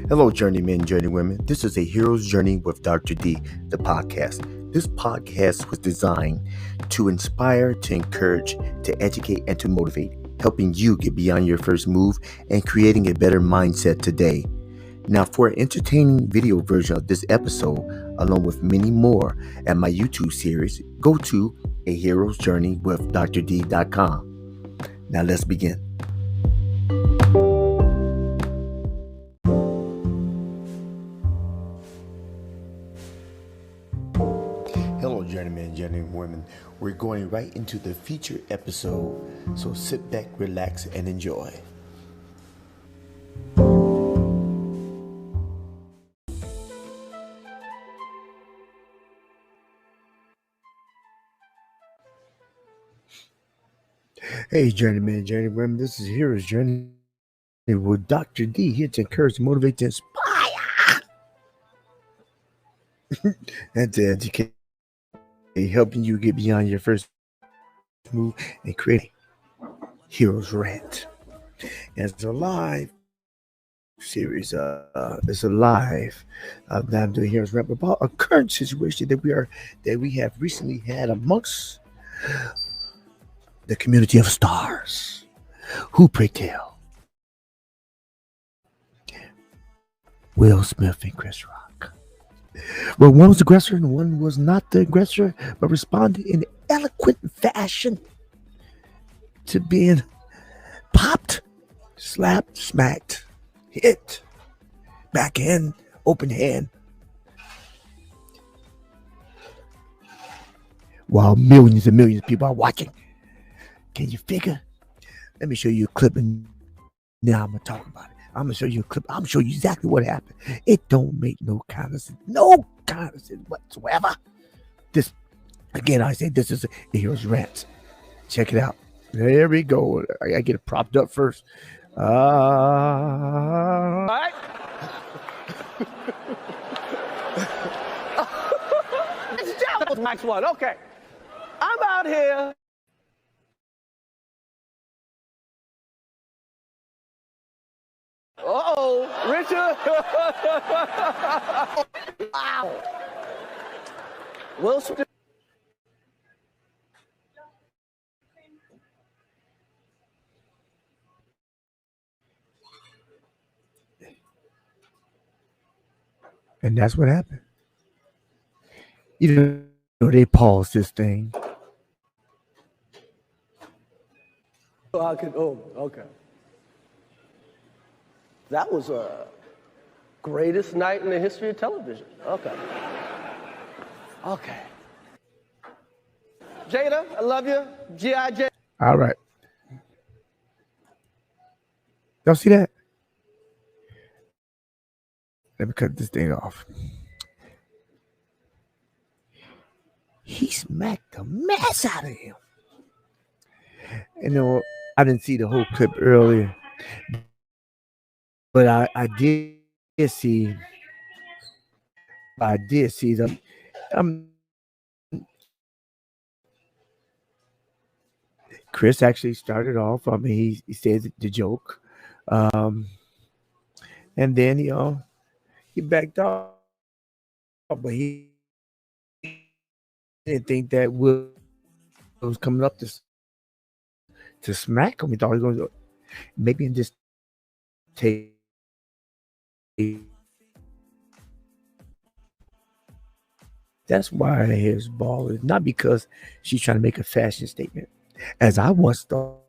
Hello, journeymen, journeywomen. This is a hero's journey with Dr. D, the podcast. This podcast was designed to inspire, to encourage, to educate, and to motivate, helping you get beyond your first move and creating a better mindset today. Now, for an entertaining video version of this episode, along with many more at my YouTube series, go to a hero's journey with drd.com. Now, let's begin. Hello, journeymen and journeywomen. We're going right into the feature episode, so sit back, relax, and enjoy. Hey, journeymen and journeywomen. This is Hero's Journey with Dr. D, here to encourage, motivate, to inspire, and to educate, helping you get beyond your first move and create Heroes Rant. And it's a live series. It's a live that I'm doing Heroes Rant about a current situation that we have recently had amongst the community of stars. Who, pray tell? Will Smith and Chris Rock. Well, one was the aggressor and one was not the aggressor, but responded in eloquent fashion to being popped, slapped, smacked, hit, backhand, open hand, while millions and millions of people are watching. Can you figure? Let me show you a clip, and now I'm gonna talk about it. I'm gonna show you a clip. I'm gonna show you exactly what happened. It don't make no kind of sense whatsoever. This, again, I say this is a Hero's Rant. Check it out. There we go. I gotta get it propped up first. All right. That was Max 1. Okay. I'm out here. Uh-oh, Richard. Wow. Will Smith. And that's what happened. You know, they paused this thing. Okay. That was a greatest night in the history of television. Okay. Jada, I love you. G.I. Jane. All right. Y'all see that? Let me cut this thing off. He smacked the mess out of him. You know, I didn't see the whole clip earlier, but I did see the Chris actually started off. I mean, he said the joke, and then he backed off, but he didn't think that Will was coming up to smack him. He thought he was going to maybe just take. That's why his ball is not because she's trying to make a fashion statement, as I once thought.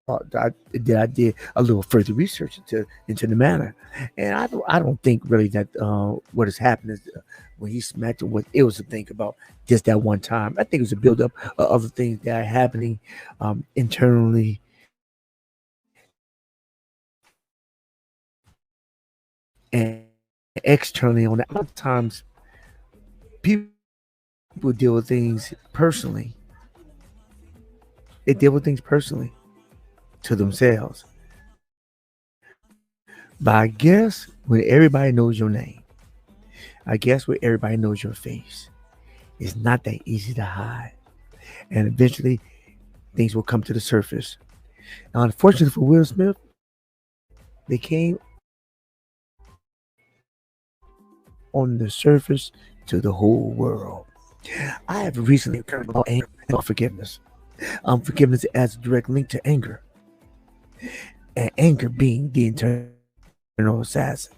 I did a little further research into the matter, and I don't think really that what has happened is when he smacked him, it was to think about just that one time. I think it was a buildup of other things that are happening internally and externally. On that, a lot of times people deal with things personally. They deal with things personally to themselves. But I guess when everybody knows your name, I guess when everybody knows your face, it's not that easy to hide. And eventually things will come to the surface. Now, unfortunately for Will Smith, they came on the surface to the whole world. I have recently learned about anger and forgiveness. Forgiveness has a direct link to anger, and anger being the internal assassin.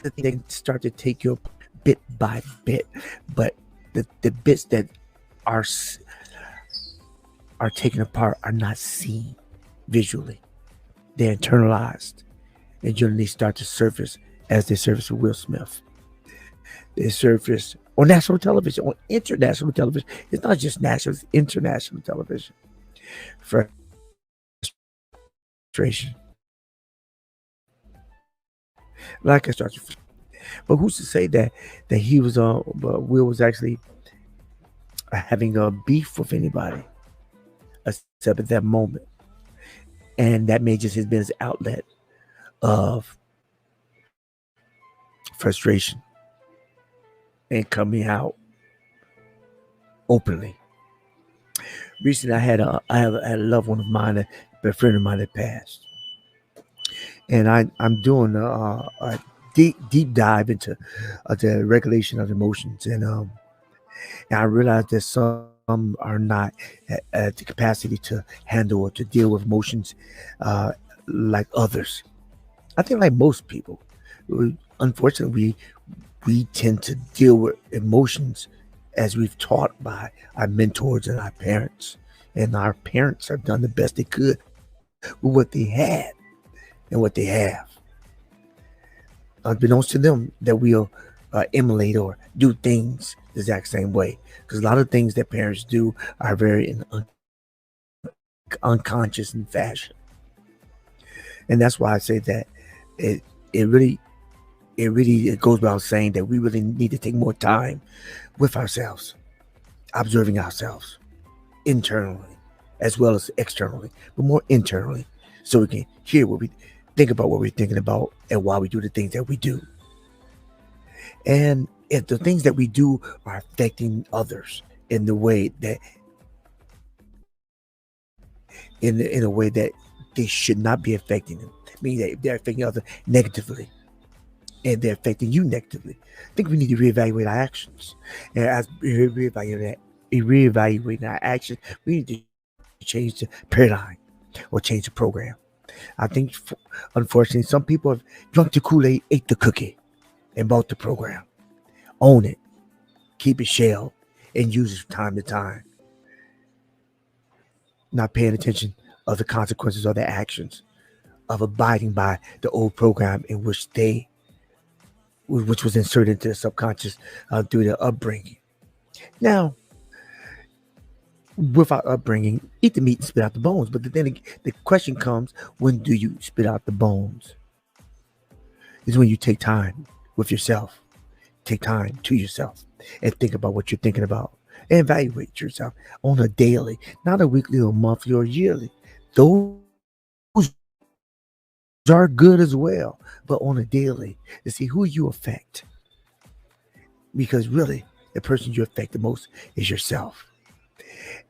The thing that start to take you bit by bit, but the bits that are are taken apart are not seen visually. They're internalized, and generally start to surface as they surface with Will Smith. They surface on national television, on international television. It's not just national; it's international television. Frustration, like I started. But who's to say that he was Will was actually having a beef with anybody except at that moment, and that may just have been his outlet of frustration and coming out openly. Recently, I had a loved one of mine, a friend of mine that passed, and I'm doing a deep dive into the regulation of emotions, and I realized that some are not at the capacity to handle or to deal with emotions like others. I think like most people, unfortunately, we tend to deal with emotions as we've taught by our mentors and our parents. And our parents have done the best they could with what they had and what they have. Unbeknownst to them, that we'll emulate or do things the exact same way. Because a lot of things that parents do are very unconscious in fashion. And that's why I say that it it really it goes without saying that we really need to take more time with ourselves, observing ourselves internally as well as externally, but more internally, so we can hear what we think about, what we're thinking about, and why we do the things that we do. And if the things that we do are affecting others in the way that in a way that they should not be affecting them, meaning that if they're affecting others negatively and they're affecting you negatively, I think we need to reevaluate our actions. And as we reevaluate our actions, we need to change the paradigm or change the program. I think, unfortunately, some people have drunk the Kool-Aid, ate the cookie, and bought the program. Own it, keep it shell, and use it from time to time. Not paying attention of the consequences of their actions, of abiding by the old program in which was inserted into the subconscious through their upbringing. Now, with our upbringing, eat the meat and spit out the bones. But then the question comes, when do you spit out the bones? Is when you take time with yourself, take time to yourself, and think about what you're thinking about, and evaluate yourself on a daily, not a weekly or monthly or yearly. Those are good as well, but on a daily to see who you affect. Because really, the person you affect the most is yourself.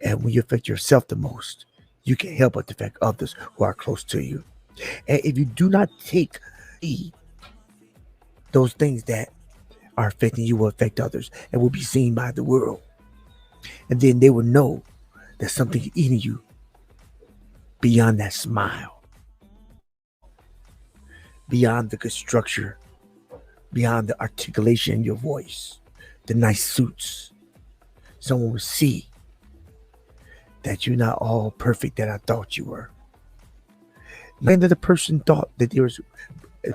And when you affect yourself the most, you can help but affect others who are close to you. And if you do not take heed, those things that are affecting you will affect others and will be seen by the world. And then they will know that something eating you beyond that smile, beyond the good structure, beyond the articulation in your voice, the nice suits. Someone will see that you're not all perfect that I thought you were. And that the person thought that they was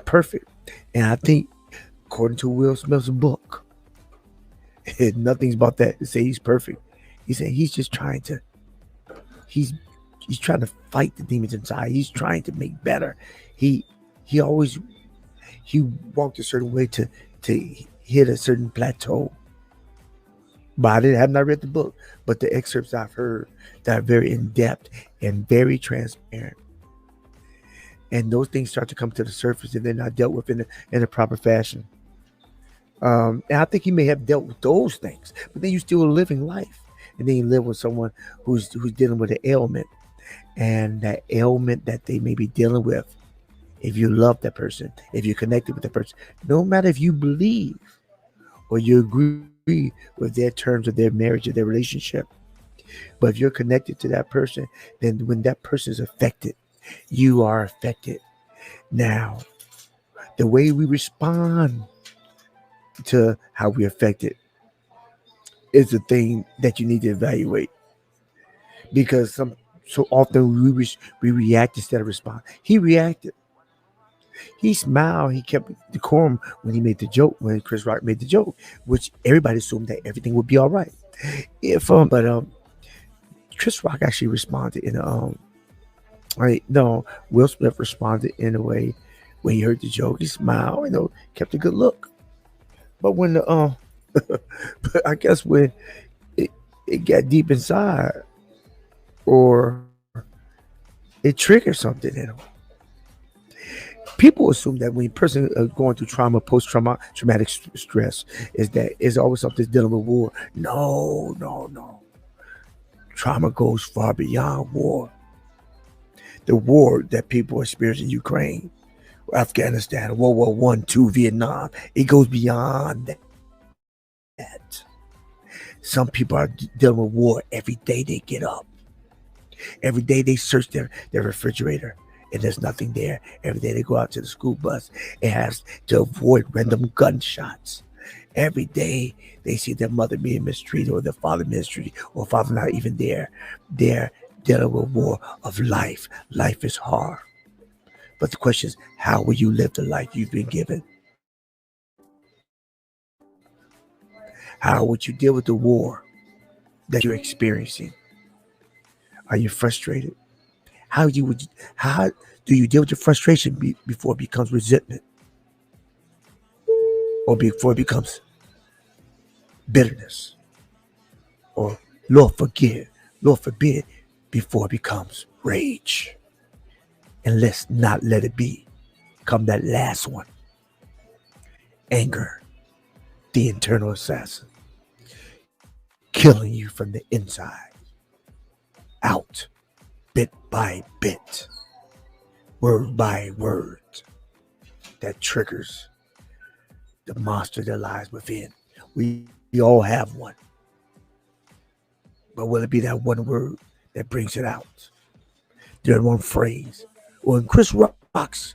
perfect. And I think, according to Will Smith's book, nothing's about that to say he's perfect. He said he's just trying to he's he's trying to fight the demons inside. He's trying to make better. He always he walked a certain way to hit a certain plateau. But I have not read the book, but the excerpts I've heard that are very in depth and very transparent. And those things start to come to the surface if they're not dealt with in a proper fashion. And I think he may have dealt with those things, but then you're still living life, and then you live with someone who's dealing with an ailment, and that ailment that they may be dealing with. If you love that person, if you're connected with that person, no matter if you believe or you agree with their terms of their marriage or their relationship. But if you're connected to that person, then when that person is affected, you are affected. Now, the way we respond to how we affected is the thing that you need to evaluate, because so often we react instead of respond. He reacted. He smiled. He kept decorum when he made the joke. When Chris Rock made the joke, which everybody assumed that everything would be all right. But Chris Rock actually responded in no, Will Smith responded in a way when he heard the joke. He smiled, kept a good look. But when but I guess when it got deep inside, or it triggered something in him. People assume that when a person is going through trauma, traumatic stress, is always something dealing with war. No. Trauma goes far beyond war. The war that people experience in Ukraine, Afghanistan, World War I, II, Vietnam, it goes beyond that. Some people are dealing with war every day they get up. Every day they search their refrigerator and there's nothing there. Every day they go out to the school bus and has to avoid random gunshots. Every day they see their mother being mistreated or their father mistreated or father not even there. They're dealing with war of life. Life is hard. But the question is, how will you live the life you've been given? How would you deal with the war that you're experiencing? Are you frustrated? How do you deal with your frustration before it becomes resentment, or before it becomes bitterness, or Lord forbid, before it becomes rage? And let's not let it become that last one. Anger, the internal assassin, killing you from the inside out, bit by bit, word by word, that triggers the monster that lies within. We all have one. But will it be that one word that brings it out? That one phrase? Or in Chris Rock's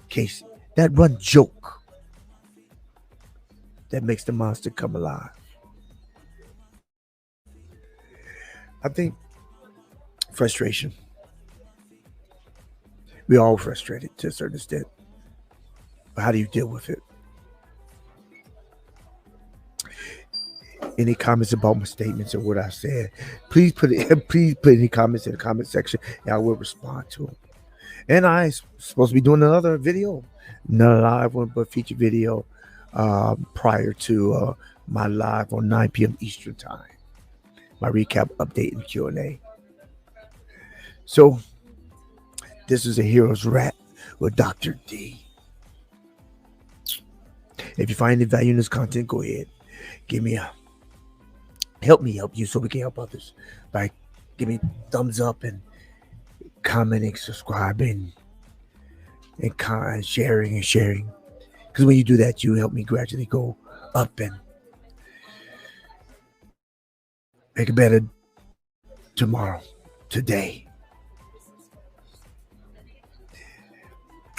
case, that one joke that makes the monster come alive? I think frustration. We're all frustrated to a certain extent. But how do you deal with it? Any comments about my statements or what I said, please put any comments in the comment section and I will respond to them. And I'm supposed to be doing another video, not a live one, but feature video prior to my live on 9 p.m. Eastern time. My recap, update, and Q&A. So, this is a Hero's Rant with Dr. D. If you find any value in this content, go ahead. Help me help you so we can help others. By give me thumbs up and commenting, subscribing, and sharing. Because when you do that, you help me gradually go up and make it better tomorrow, today.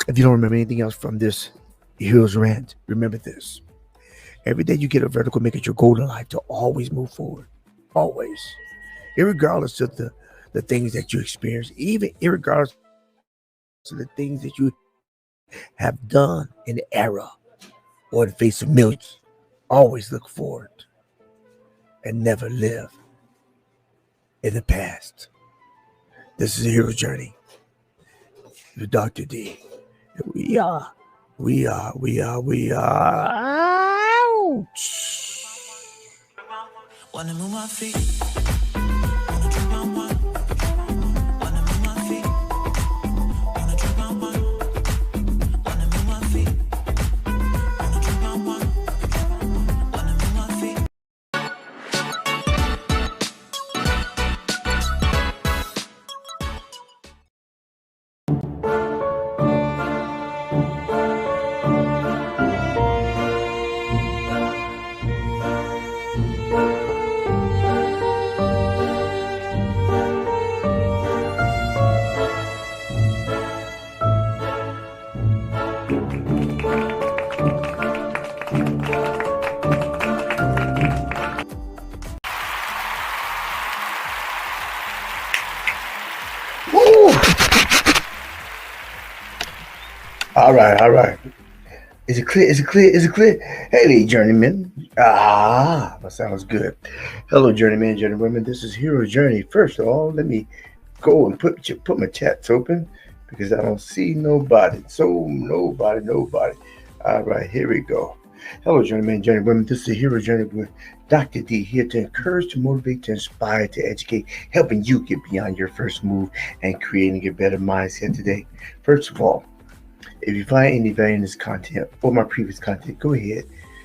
If you don't remember anything else from this Hero's Rant, remember this. Every day you get a vertical, make it your goal in life to always move forward. Always. Irregardless of the things that you experience, even irregardless of the things that you have done in the era or in the face of millions, always look forward and never live in the past. This is a hero's journey with Dr. D. We are. Ouch. Wanna move my feet, wanna drink my wine. Wanna move my feet, wanna drink my wine. Wanna move my feet, wanna drink my wine. Wanna move my feet. All right, all right. Is it clear? Is it clear? Is it clear? Hey, journeyman. That sounds good. Hello, journeyman, journeywomen. This is Hero Journey. First of all, let me go and put my chats open because I don't see nobody. So nobody. All right, here we go. Hello, journeyman, journeywomen. This is Hero Journey with Dr. D, here to encourage, to motivate, to inspire, to educate, helping you get beyond your first move and creating a better mindset today. First of all, if you find any value in this content or my previous content, go ahead.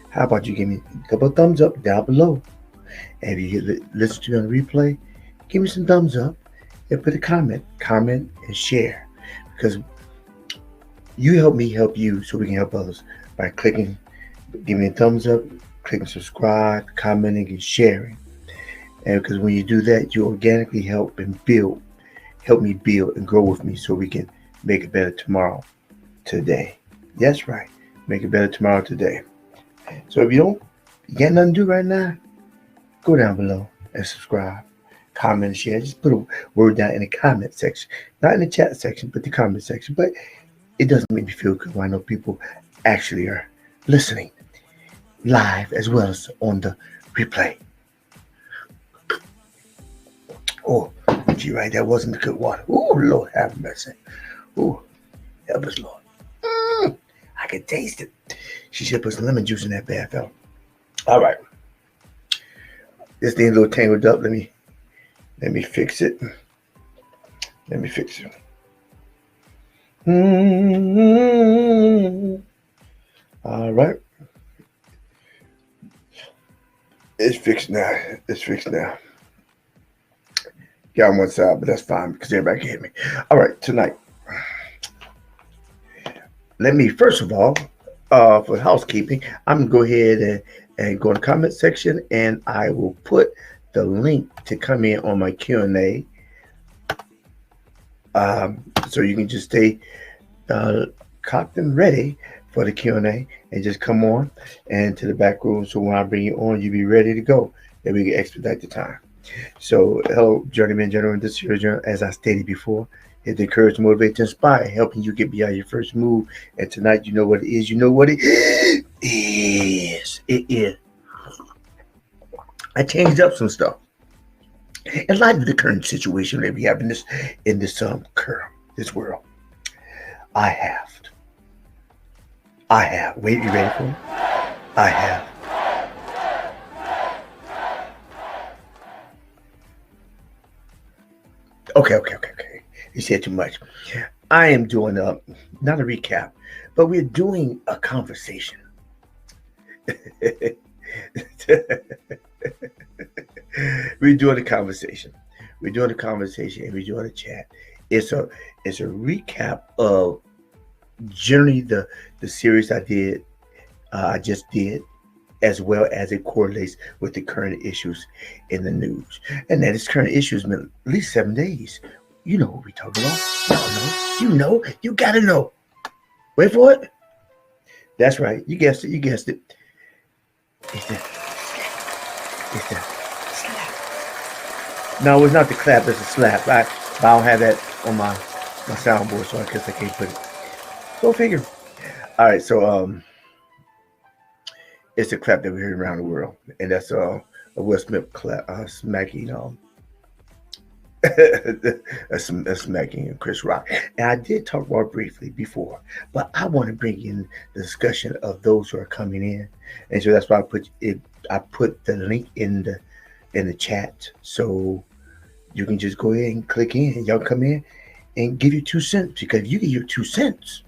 How about you give me a couple of thumbs up down below? And if you listen to me on the replay, give me some thumbs up and put a comment and share. Because you help me help you so we can help others by clicking, give me a thumbs up, clicking subscribe, commenting, and sharing. And because when you do that, you organically help me build and grow with me so we can make it better tomorrow. Today. That's right. Make it better tomorrow today. So if you got nothing to do right now, go down below and subscribe, comment, and share. Just put a word down in the comment section. Not in the chat section, but the comment section. But it doesn't make me feel good when I know people actually are listening live as well as on the replay. Oh, gee, right, that wasn't a good water. Oh, Lord have mercy. Oh, help us, Lord. I can taste it. She should put some lemon juice in that bad fella. All right. This thing's a little tangled up. Let me fix it. All right. It's fixed now. Got on one side, but that's fine because everybody can hear me. All right, tonight. Let me, first of all, for housekeeping, I'm going to go ahead and go in the comment section, and I will put the link to come in on my Q&A. So you can just stay cocked and ready for the Q&A and just come on and to the back room. So when I bring you on, you'll be ready to go, and we can expedite the time. So, hello, journeyman, gentlemen. This is your journey, as I stated before. It's encourage, motivate, to inspire, helping you get beyond your first move. And tonight, you know what it is. You know what it is. It is. I changed up some stuff. In light of the current situation that we have in this world, I have. Wait, you ready for it? I have. Okay. You said too much. I am doing not a recap, but we're doing a conversation. We're doing a conversation and we're doing a chat. It's a recap of generally the series I just did, as well as it correlates with the current issues in the news. And that is current issues been at least 7 days. You know what we're talking about. You know. You gotta know. Wait for it. That's right. You guessed it. It's the slap. No, it's not the clap. It's a slap. I don't have that on my soundboard, so I guess I can't put it. Go figure. All right. So it's a clap that we heard around the world, and that's a Will Smith clap, smacking smacking Chris Rock. And I did talk about it briefly before, but I want to bring in the discussion of those who are coming in, and so that's why I put the link in the chat, so you can just go ahead and click in, and y'all come in and give you 2 cents, because if you give your 2 cents,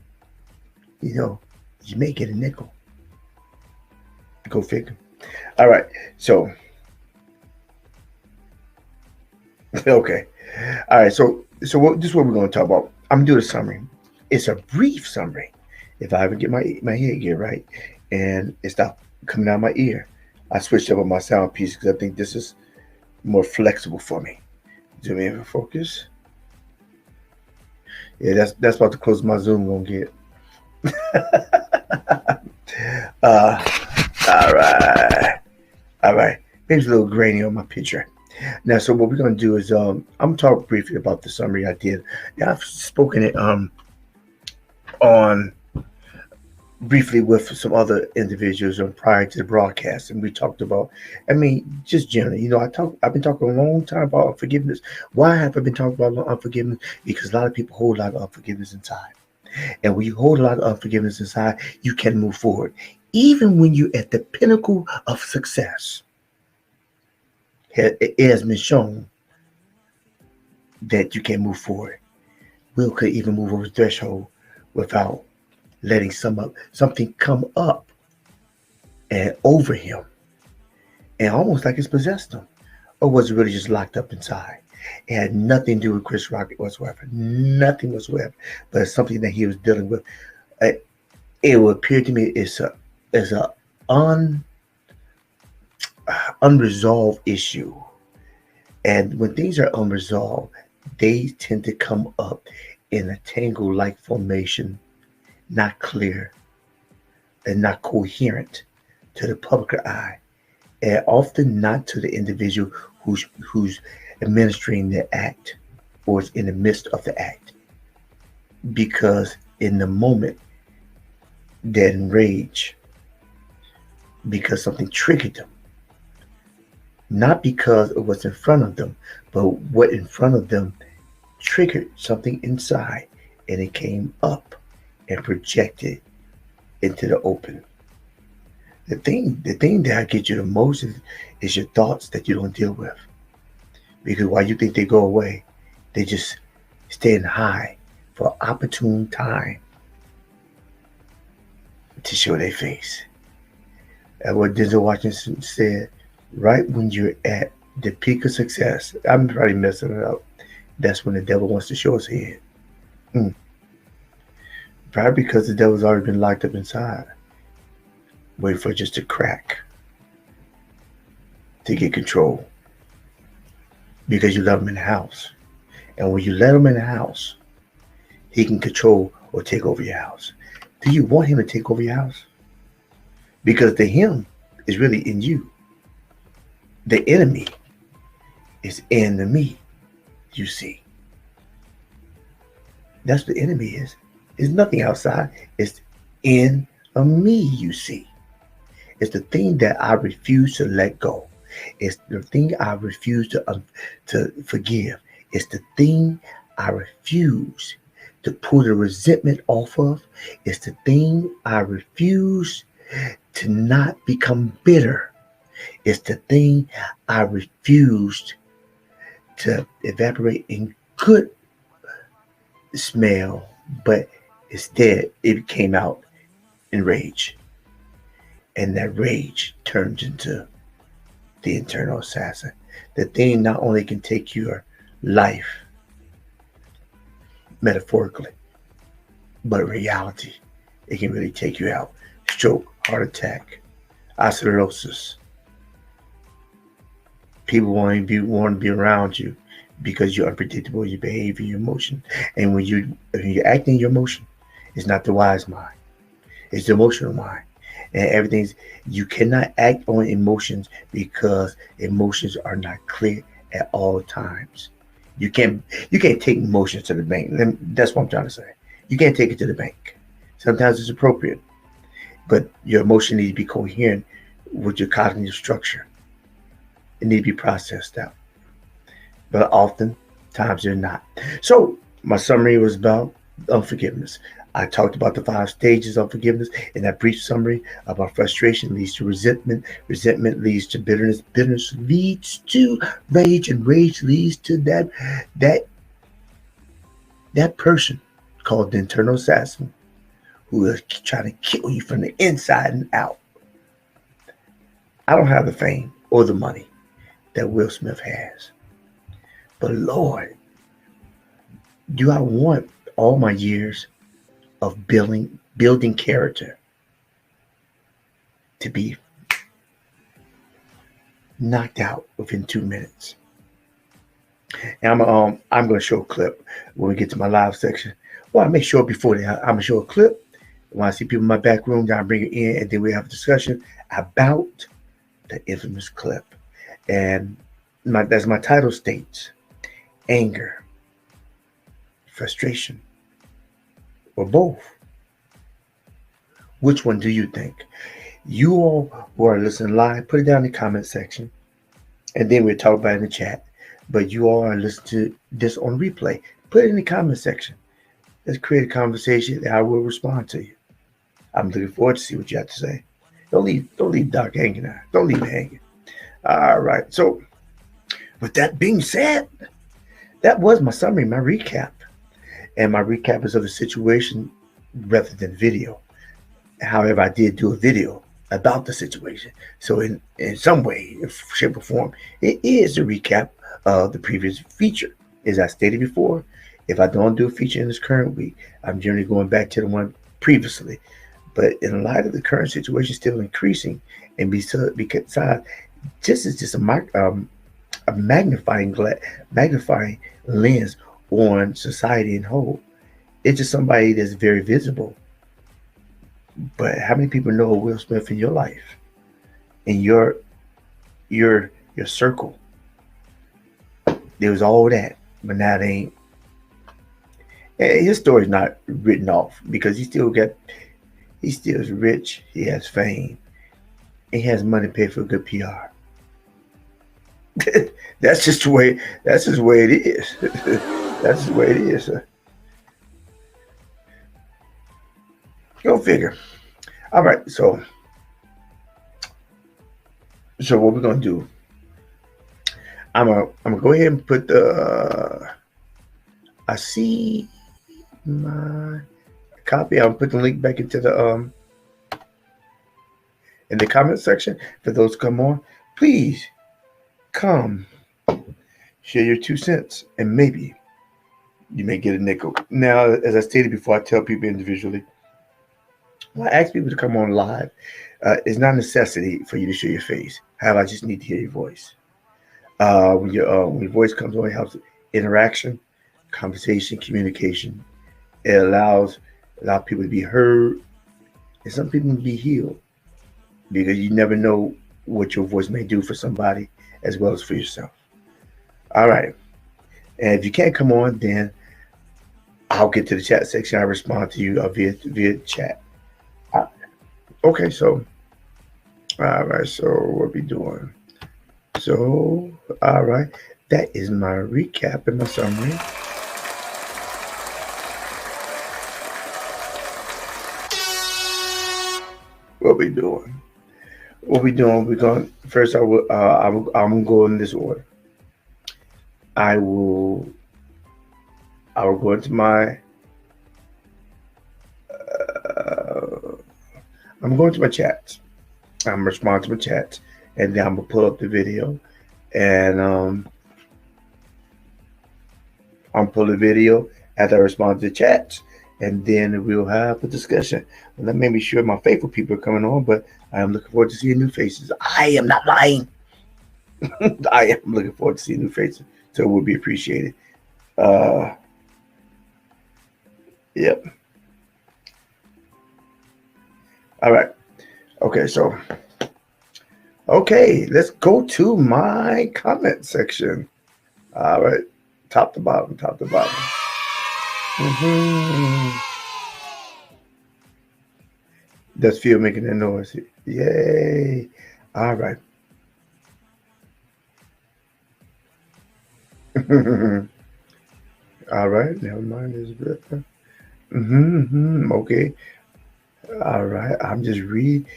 you may get a nickel. Go figure. All right, so okay. All right, so this is what we're going to talk about. I'm gonna do a summary. It's a brief summary. If I ever get my headgear right and it stopped coming out of my ear, I switched up on my sound piece because I think this is more flexible for me. Zoom in for focus. Yeah, that's about to close my Zoom gonna get. All right. Maybe it's a little grainy on my picture. Now, so what we're going to do is I'm going to talk briefly about the summary I did. Now, I've spoken it on briefly with some other individuals on prior to the broadcast, and we talked about, I mean, just generally, I've been talking a long time about unforgiveness. Why have I been talking about unforgiveness? Because a lot of people hold a lot of unforgiveness inside. And when you hold a lot of unforgiveness inside, you can move forward. Even when you're at the pinnacle of success, it has been shown that you can move forward. Will could even move over the threshold without letting something come up and over him, and almost like it's possessed him, or was it really just locked up inside? It had nothing to do with Chris Rock whatsoever, nothing whatsoever, but it's something that he was dealing with. Uh, It would appear to me as a un, unresolved issue, and when things are unresolved, they tend to come up in a tangle-like formation, not clear and not coherent to the public eye, and often not to the individual who's administering the act or is in the midst of the act. Because in the moment, that enrage, because something triggered them, not because of what's in front of them, but what in front of them triggered something inside, and it came up and projected into the open. The thing that gets you the most is your thoughts that you don't deal with. Because while you think they go away, they just stand high for an opportune time to show their face. And what Denzel Washington said, right when you're at the peak of success, I'm probably messing it up, that's when the devil wants to show his head. Mm. Probably because the devil's already been locked up inside, waiting for it just to crack, to get control. Because you let him in the house. And when you let him in the house, he can control or take over your house. Do you want him to take over your house? Because the him is really in you. The enemy is in the me, you see. That's what the enemy is. It's nothing outside. It's in a me, you see. It's the thing that I refuse to let go. It's the thing I refuse to forgive. It's the thing I refuse to pull the resentment off of. It's the thing I refuse to not become bitter. It's the thing I refused to evaporate in good smell, but instead it came out in rage. And that rage turns into the internal assassin. The thing not only can take your life metaphorically, but in reality, it can really take you out. Stroke, heart attack, osteoporosis. People want to be around you because you're unpredictable, your behavior, your emotion. And when you're acting your emotion, it's not the wise mind. It's the emotional mind. And you cannot act on emotions because emotions are not clear at all times. You can't take emotions to the bank. That's what I'm trying to say. You can't take it to the bank. Sometimes it's appropriate, but your emotion needs to be coherent with your cognitive structure. It needs to be processed out. But oftentimes they're not. So my summary was about unforgiveness. I talked about the 5 stages of forgiveness in that brief summary about frustration leads to resentment. Resentment leads to bitterness. Bitterness leads to rage, and rage leads to that person called the internal assassin who is trying to kill you from the inside and out. I don't have the fame or the money that Will Smith has. But Lord, do I want all my years of building character to be knocked out within 2 minutes? And I'm going to show a clip when we get to my live section. Well, I make sure before that I'm going to show a clip. When I see people in my back room, then I bring it in, and then we have a discussion about the infamous clip. And as my title states, anger, frustration, or both. Which one do you think? You all who are listening live, put it down in the comment section, and then we'll talk about it in the chat. But you all are listening to this on replay. Put it in the comment section. Let's create a conversation that I will respond to you. I'm looking forward to see what you have to say. Don't leave Doc hanging there. Don't leave me hanging. All right. So with that being said, that was my summary, my recap. And my recap is of the situation rather than video. However, I did do a video about the situation. So in some way, shape, or form, it is a recap of the previous feature. As I stated before, if I don't do a feature in this current week, I'm generally going back to the one previously. But in light of the current situation still increasing, and besides, this is just a magnifying lens on society in whole. It's just somebody that's very visible. But how many people know Will Smith in your life, in your circle? There was all that, but now they ain't. His story's not written off because he still is rich. He has fame. He has money to pay for good PR. That's just the way. That's just the way it is. That's the way it is. Sir. Go figure. All right, so what we're gonna do? I'm gonna go ahead and put the. I see my copy. I'll put the link back into the in the comment section for those who come on. Please come share your 2 cents, and maybe you may get a nickel. Now, as I stated before, I tell people individually. When I ask people to come on live, it's not a necessity for you to show your face. However, I just need to hear your voice. When your voice comes on, it helps interaction, conversation, communication. It allows people to be heard, and some people to be healed, because you never know what your voice may do for somebody as well as for yourself. All right. And if you can't come on, then I'll get to the chat section. I respond to you via chat. Okay, so all right, so what we doing? So all right, that is my recap and my summary. What we doing? We're going first. I'm going in this order. I will go into my. I'm going to my chats. I'm responding to my chats, and then I'm gonna pull up the video, and I'll pull the video as I respond to the chats, and then we'll have a discussion. And that made me sure my faithful people are coming on, but I am looking forward to seeing new faces. I am not lying. I am looking forward to seeing new faces, so it will be appreciated. Yep. All right. Okay, let's go to my comment section. All right. Top to bottom. That's Phil making that noise. Yay. All right. All right. Never mind. This is okay. All right. I'm just reading.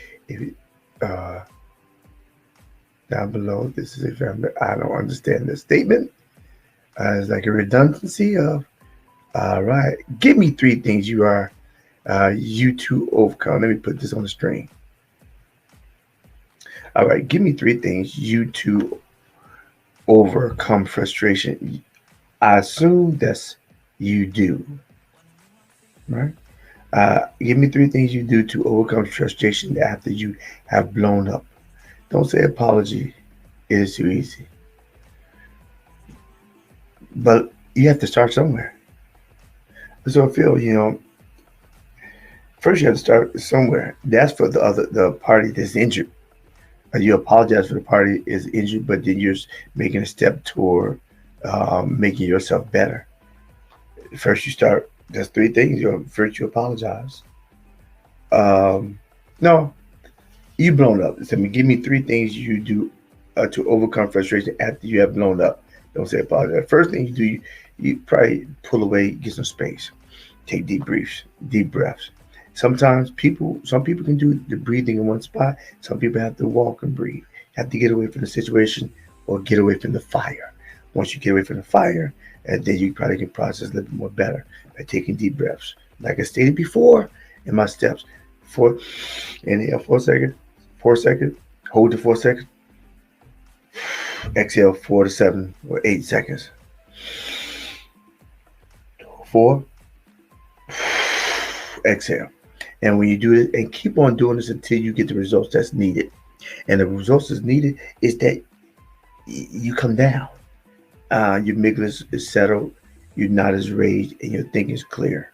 Down below, this is a family. I don't understand the statement. It's like a redundancy of. All right. Give me 3 things you to overcome. Let me put this on the screen. All right. Give me 3 things you to overcome frustration. I assume that's you do. Right? Give me 3 things you do to overcome frustration after you have blown up. Don't say apology. It is too easy. But you have to start somewhere. So Phil, first you have to start somewhere. That's for the party that's injured. You apologize for the party is injured, but then you're making a step toward making yourself better. First you start. There's 3 things. First you apologize. No, you blown up. So, give me three things you do to overcome frustration after you have blown up. Don't say apologize. First thing you do, you probably pull away, get some space, take deep breaths. Some people can do the breathing in one spot. Some people have to walk and breathe. You have to get away from the situation or get away from the fire. Once you get away from the fire, and then you probably can process a little bit more better by taking deep breaths. Like I stated before in my steps, four, inhale 4 seconds, 4 seconds, hold it 4 seconds, exhale 4 to 7 or 8 seconds. Four, exhale. And when you do it, and keep on doing this until you get the results that's needed. And the results that's needed is that you come down. Your amygdala is settled. You're not as raged, and your thinking is clear.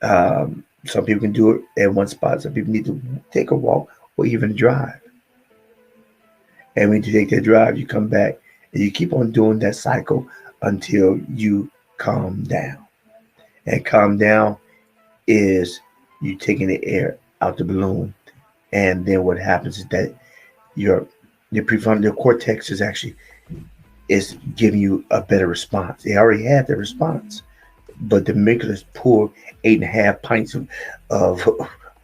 Some people can do it at one spot. Some people need to take a walk or even drive. And when you take that drive, you come back and you keep on doing that cycle until you calm down. And calm down is you taking the air out the balloon. And then what happens is that your prefrontal cortex is giving you a better response. They already had the response, but the amygdala's poured 8.5 pints of,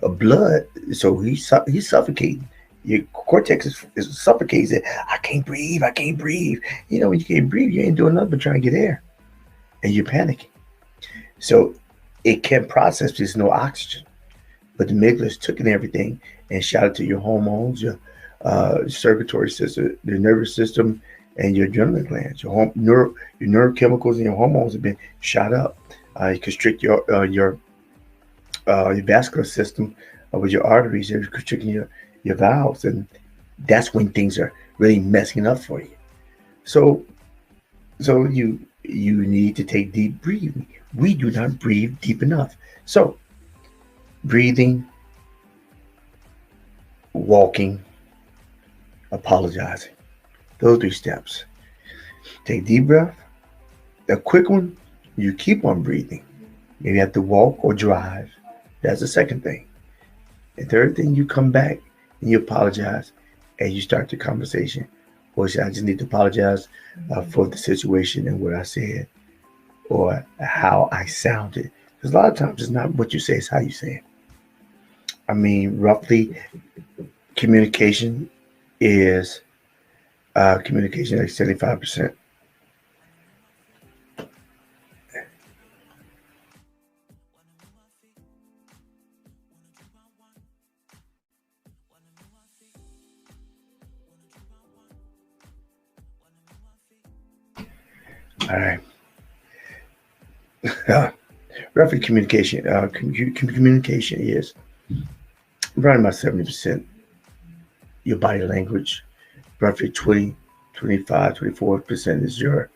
of blood, so he's suffocating. Your cortex is suffocating. I can't breathe. I can't breathe. When you can't breathe, you ain't doing nothing but trying to get air, and you're panicking. So it can't process. There's no oxygen, but the amygdala's took in everything and shouted to your hormones, your circulatory system, your nervous system, and your adrenaline glands. Your neurochemicals and your hormones have been shot up. You constrict your vascular system with your arteries. You're constricting your valves, and that's when things are really messing up for you. So you need to take deep breathing. We do not breathe deep enough. So breathing, walking, apologizing. Those 3 steps. Take deep breath. The quick one, you keep on breathing. Maybe you have to walk or drive. That's the second thing. The third thing, you come back and you apologize and you start the conversation. Or you say, I just need to apologize for the situation and what I said or how I sounded. Because a lot of times it's not what you say, it's how you say it. I mean, roughly, communication is like 75%. All right. Roughly communication. Communication is around about 70% your body language. Roughly 20, 25, 24% is your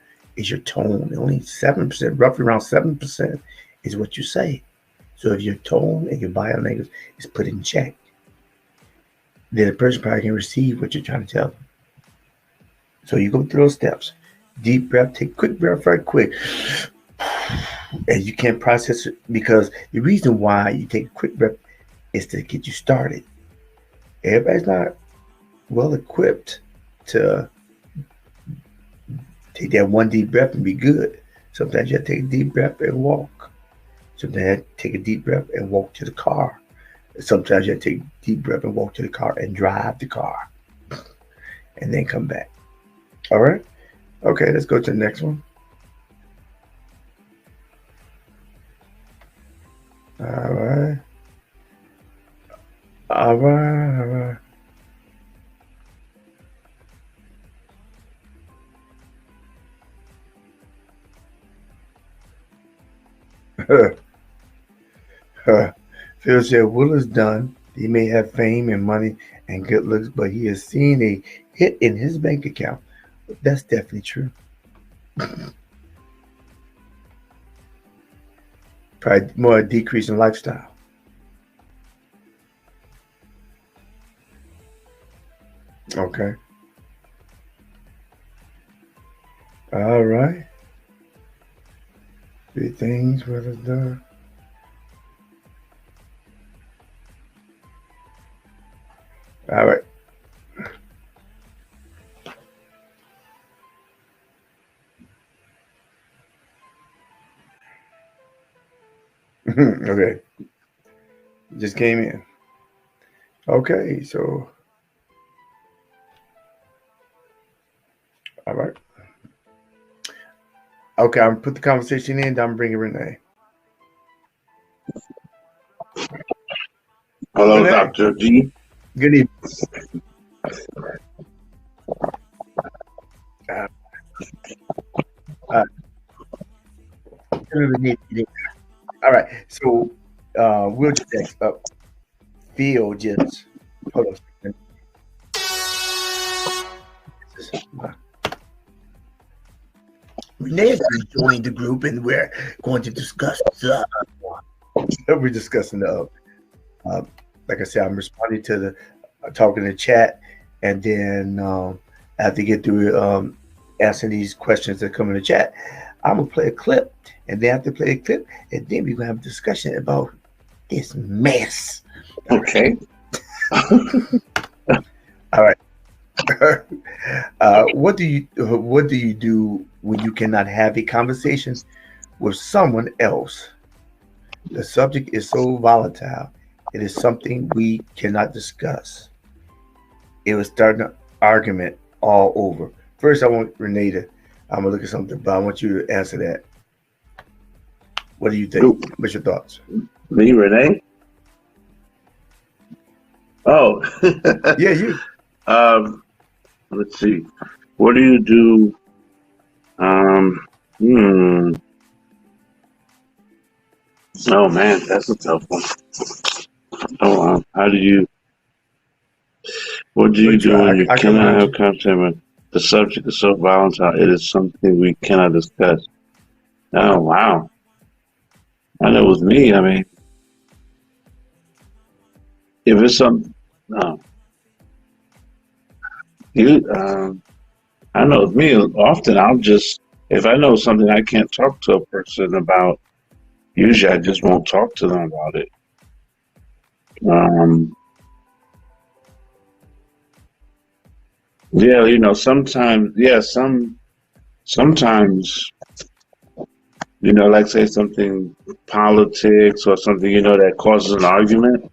tone. Only 7%, roughly around 7% is what you say. So if your tone and your body language is put in check, then the person probably can receive what you're trying to tell them. So you go through those steps. Deep breath, take quick breath right quick. And you can't process it because the reason why you take a quick breath is to get you started. Everybody's not well equipped to take that one deep breath and be good. Sometimes you have to take a deep breath and walk. Sometimes you have to take a deep breath and walk to the car. Sometimes you have to take a deep breath and walk to the car and drive the car. And then come back. All right? Okay, let's go to the next one. All right. All right. Phil said, Will is done. He may have fame and money and good looks, but he has seen a hit in his bank account. That's definitely true. Probably more a decrease in lifestyle. Okay. All right. 3 things Will is done. All right. Okay. Just came in. Okay. So, all right. Okay. I'm put the conversation in. I'm bringing Renee. Hello, Renee. Dr. D. Good evening. Uh, uh, all right. So, we'll just next up. Phil just hold on a second. Renee has joined the group, and we're going to discuss. We're discussing uh, like I said, I'm responding to the talking in the chat, and then I have to get through answering these questions that come in the chat. I'm gonna play a clip, and then after play a clip, and then we're gonna have a discussion about this mess. Okay. All right. What do you do when you cannot have a conversation with someone else? The subject is so volatile. It is something we cannot discuss. It was starting an argument all over. First, I want Renee to. I'm gonna look at something, but I want you to answer that. What do you Who? think? What's your thoughts? Me, Renee? Oh. Yeah, you. Let's see. What do you do? Hmm. Oh man, that's a tough one. Oh, how do you? What do you But do when you I can cannot behind have you. contact with the subject is so volatile? It is something we cannot discuss. Oh wow, I know with me. I mean, if it's some, no, you. I know with me. Often I'll just if I know something I can't talk to a person about. Usually I just won't talk to them about it. Um, yeah, sometimes, yeah, sometimes, like say something politics or something, that causes an argument.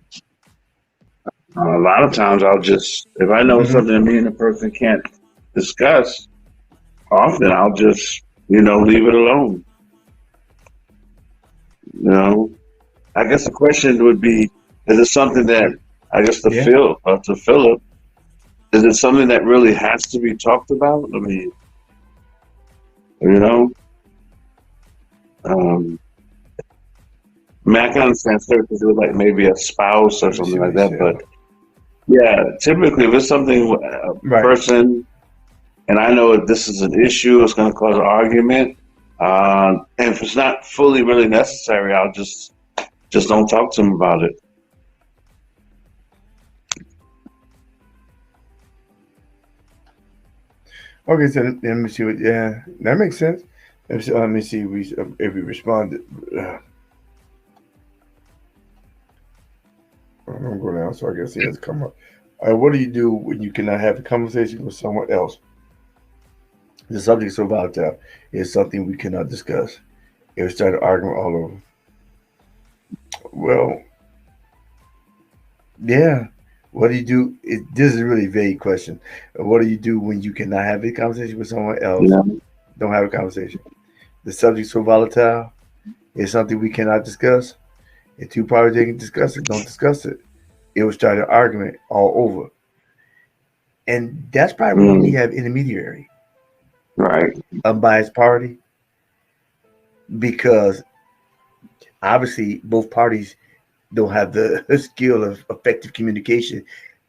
A lot of times I'll just, if I know Hmm. something that me and the person can't discuss, often I'll just, leave it alone. You know, I guess the question would be, is it something that, I guess Yeah. to Philip, is it something that really has to be talked about? I mean, you know, um, I mean, I can understand services with like maybe a spouse or Let me see something what like he that, said. but yeah, typically if it's something a Right. person and I know if this is an issue, it's going to cause an argument. And if it's not fully really necessary, I'll just don't talk to them about it. Okay. So let me see what. Yeah, that makes sense. Let me see if we responded. I'm gonna go down so I can see it's come up. What do you do when you cannot have a conversation with someone else? The subject is so volatile. It's something we cannot discuss. It was started arguing all over. Well, yeah. What do you do? This is a really vague question. What do you do when you cannot have a conversation with someone You else? know? Don't have a conversation. The subject is so volatile. It's something we cannot discuss. If two parties they can discuss it, don't discuss it. It will start an argument all over. And that's probably when Mm, you have intermediary, right. unbiased party, because obviously both parties don't have the skill of effective communication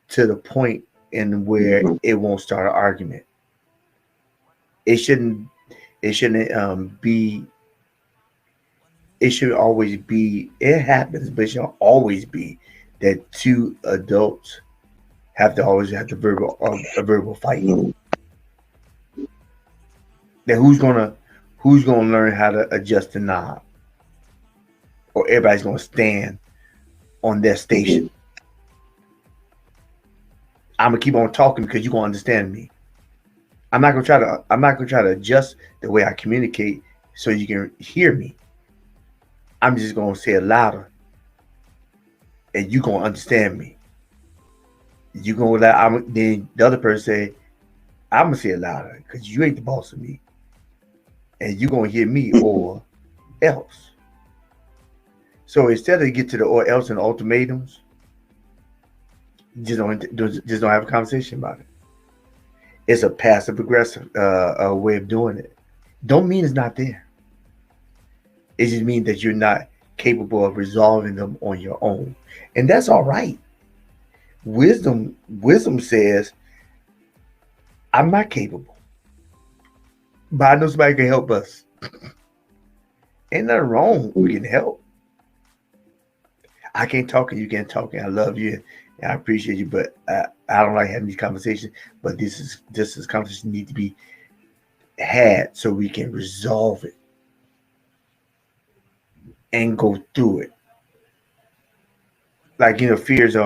to the point in where Hmm. it won't start an argument. It shouldn't. It shouldn't be. It should always be. It happens, but it should always be that two adults have to always have the verbal a verbal fight. Hmm. Then who's gonna learn how to adjust the knob, or everybody's gonna stand on their Hmm. station. I'm gonna keep on talking because you're gonna understand me. I'm not gonna try to adjust the way I communicate so you can hear me. I'm just gonna say it louder, and you gonna understand me. You gonna let then the other person say, I'm gonna say it louder because you ain't the boss of me, and you gonna hear me or else. So instead of get to the or else and ultimatums, just don't have a conversation about it. It's a passive aggressive way of doing it. Don't mean it's not there. It just means that you're not capable of resolving them on your own, and that's all right. Wisdom says I'm not capable, but I know somebody can help us. Ain't nothing wrong with getting help. I can't talk and you can't talk, and I love you and I appreciate you, but I don't like having these conversations. But this is conversation need to be had so we can resolve it and go through it. Like, fears.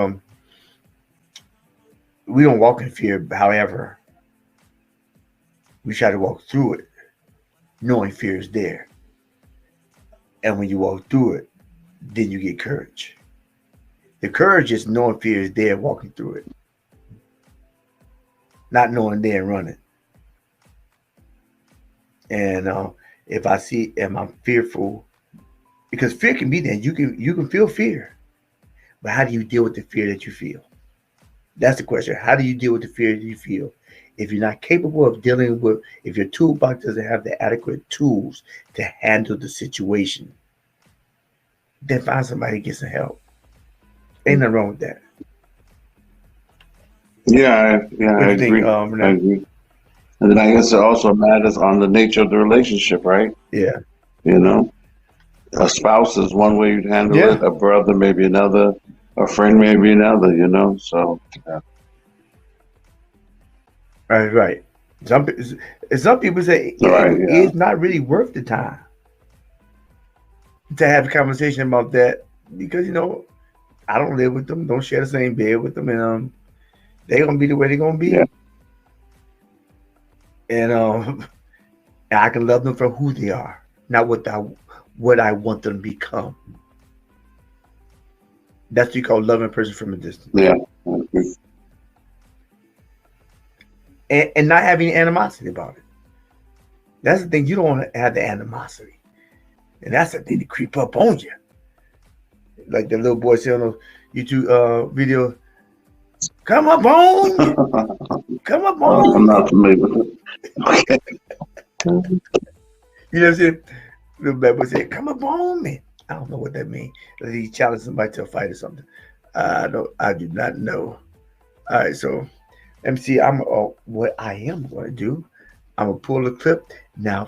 We don't walk in fear. However, we try to walk through it, knowing fear is there. And when you walk through it, then you get courage. The courage is knowing fear is there, walking through it, not knowing there and running. And if I see, am I fearful? Because fear can be there. You can feel fear, but how do you deal with the fear that you feel? That's the question. How do you deal with the fear that you feel? If you're not capable of dealing with, if your toolbox doesn't have the adequate tools to handle the situation, then find somebody to get some help. Ain't nothing wrong with that. Yeah, What do I you think, agree. I Renee? agree. And then I guess it also matters on the nature of the relationship, right? Yeah. You know, a spouse is one way you'd handle Yeah. it. A brother maybe another. A friend maybe another. You know, so yeah. Right. Some people say Right, yeah. it's not really worth the time to have a conversation about that because I don't live with them, don't share the same bed with them, and they're gonna be the way they're gonna be, Yeah. and and I can love them for who they are, not what I want them to become. That's what you call loving a person from a distance, Yeah. I agree. and not having animosity about it. That's the thing. You don't want to have the animosity, and that's the thing to creep up on you. Like the little boy said on those YouTube video, come up on me, come up on I'm me. not familiar with it. Okay. You know what I'm saying? Little black boy said, come up on me. I don't know what that means. He challenged somebody to a fight or something. I do not know. All right, so let me see. What I am going to do. I'm gonna pull a clip now.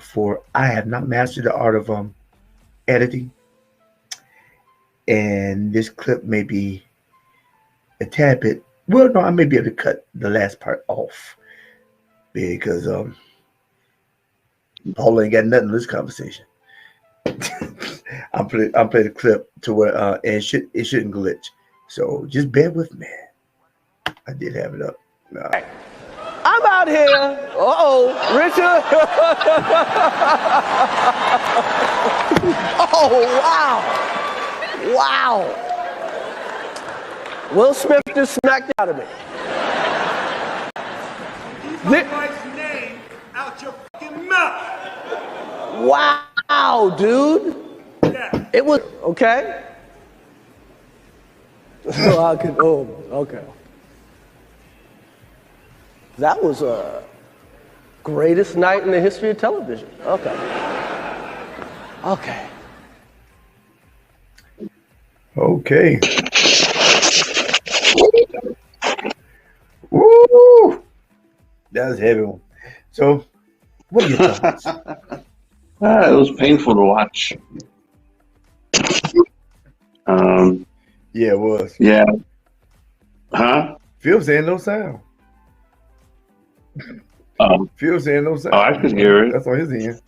I have not mastered the art of editing, and this clip may be a tad bit. Well, no, I may be able to cut the last part off because Paul ain't got nothing to this conversation. I'm play the clip to where and it shouldn't glitch. So just bear with me. I did have it up. I'm out here. Richard. Oh, wow. Will Smith just smacked out of me. Keep my wife's name out your fucking mouth. Wow, dude. Yeah. It was okay. So I could. Oh, okay. That was a greatest night in the history of television. Okay. Okay. Woo! That was a heavy one. So, what are your thoughts? It was painful to watch. Yeah, it was. Yeah. Huh? Phil saying no sound. Phil saying no sound. Oh, I could hear it. That's on his end.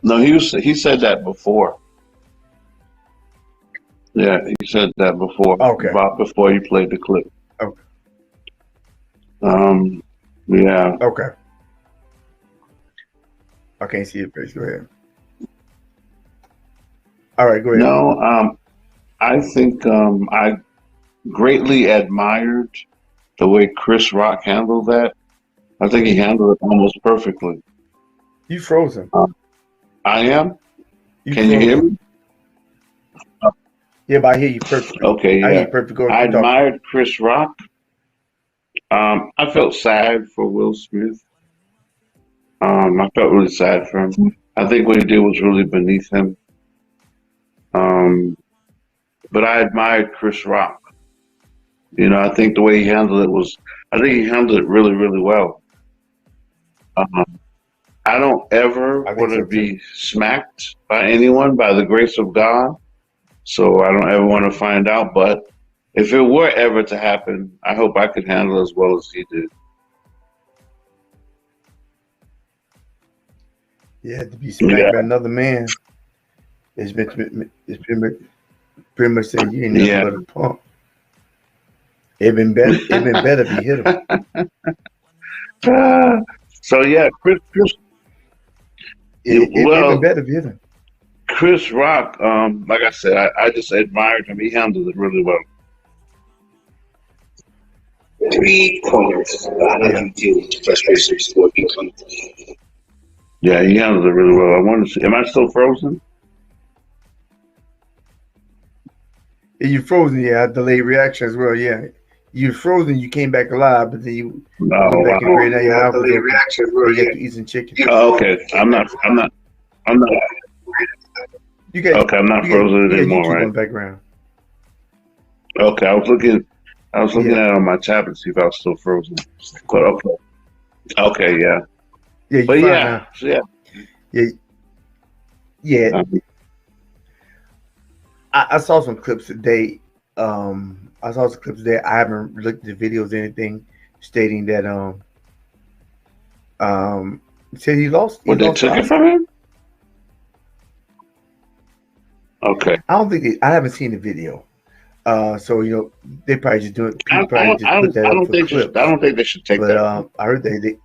No, he said that before. Yeah, he said that before. Okay. About before you played the clip. Okay. Yeah. Okay. I can't see your face. Go ahead. All right, go ahead. No, I think I greatly admired the way Chris Rock handled that. I think he handled it almost perfectly. You frozen. I am. You Can you hear frozen. me? Yeah, but I hear you perfectly. Okay, I hear yeah. you perfectly. Go I keep talking. admired Chris Rock. I felt sad for Will Smith. I felt really sad for him. I think what he did was really beneath him. Um, but I admired Chris Rock. You know, I think the way he handled it was, I think he handled it really, really well. Um, I don't ever I think want to so too. be smacked by anyone by the grace of God. So I don't ever want to find out. But if it were ever to happen, I hope I could handle it as well as he did. Yeah, to be Yeah, smacked by another man, it's pretty much saying you ain't nothing yeah. but a punk. It been better. It been better if he hit him. Ah, so yeah, It been well, better if he hit him. Chris Rock, like I said, I just admired him. He handled it really well. 3 pointers on how Yeah. you deal with frustration before it becomes. Yeah, he handled it really well. I wanted to see. Am I still frozen? Yeah, you frozen. Yeah, delayed reaction as well. Yeah, you frozen. You came back alive, but then you No, went back in the wow. grave. Now your Yeah, mouth was delayed open. reaction, But bro. you got Yeah. to eat some chicken. Oh, okay. I'm not. You got Okay, I'm not you got frozen you got anymore, YouTube right? on the background. Okay, I was looking Yeah, at it on my tablet to see if I was still frozen. But okay, okay, yeah. yeah, you But fine yeah, now. so yeah. Yeah, yeah. Um, I saw some clips today. I saw some clips today. I haven't looked at the videos or anything stating that um said he lost. He what, they lost the took it Oscar. from him? Okay. I don't think I haven't seen the video. So they probably just do it. People I probably don't just put that I up don't for think I clips. don't think they should take But that from him, I heard they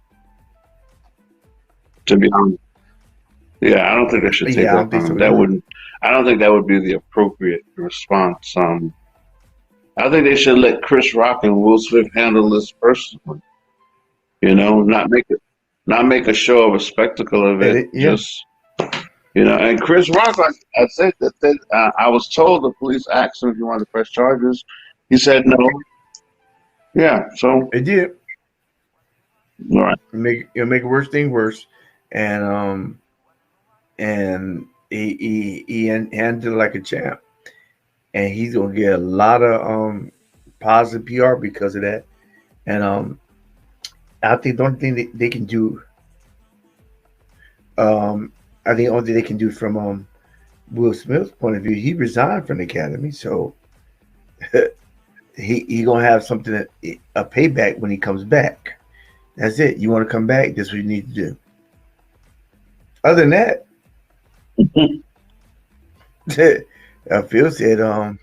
to be honest. Yeah, I don't think they should take yeah, I that don't think from him. so That either. wouldn't. I don't think that would be the appropriate response. I think they should let Chris Rock and Will Smith handle this personally. You know, not make a show of a spectacle of it. Yeah, Just and Chris Rock, like I said, I was told the police asked him if he wanted to press charges. He said no. Yeah, so it did. all right. It'll make a worse thing worse, and he handled it like a champ, and he's gonna get a lot of positive PR because of that. And I think the only thing they can do, I think the only thing they can do from Will Smith's point of view, he resigned from the Academy, so he gonna have something a payback when he comes back. That's it. You want to come back? That's what you need to do. Other than that, Phil said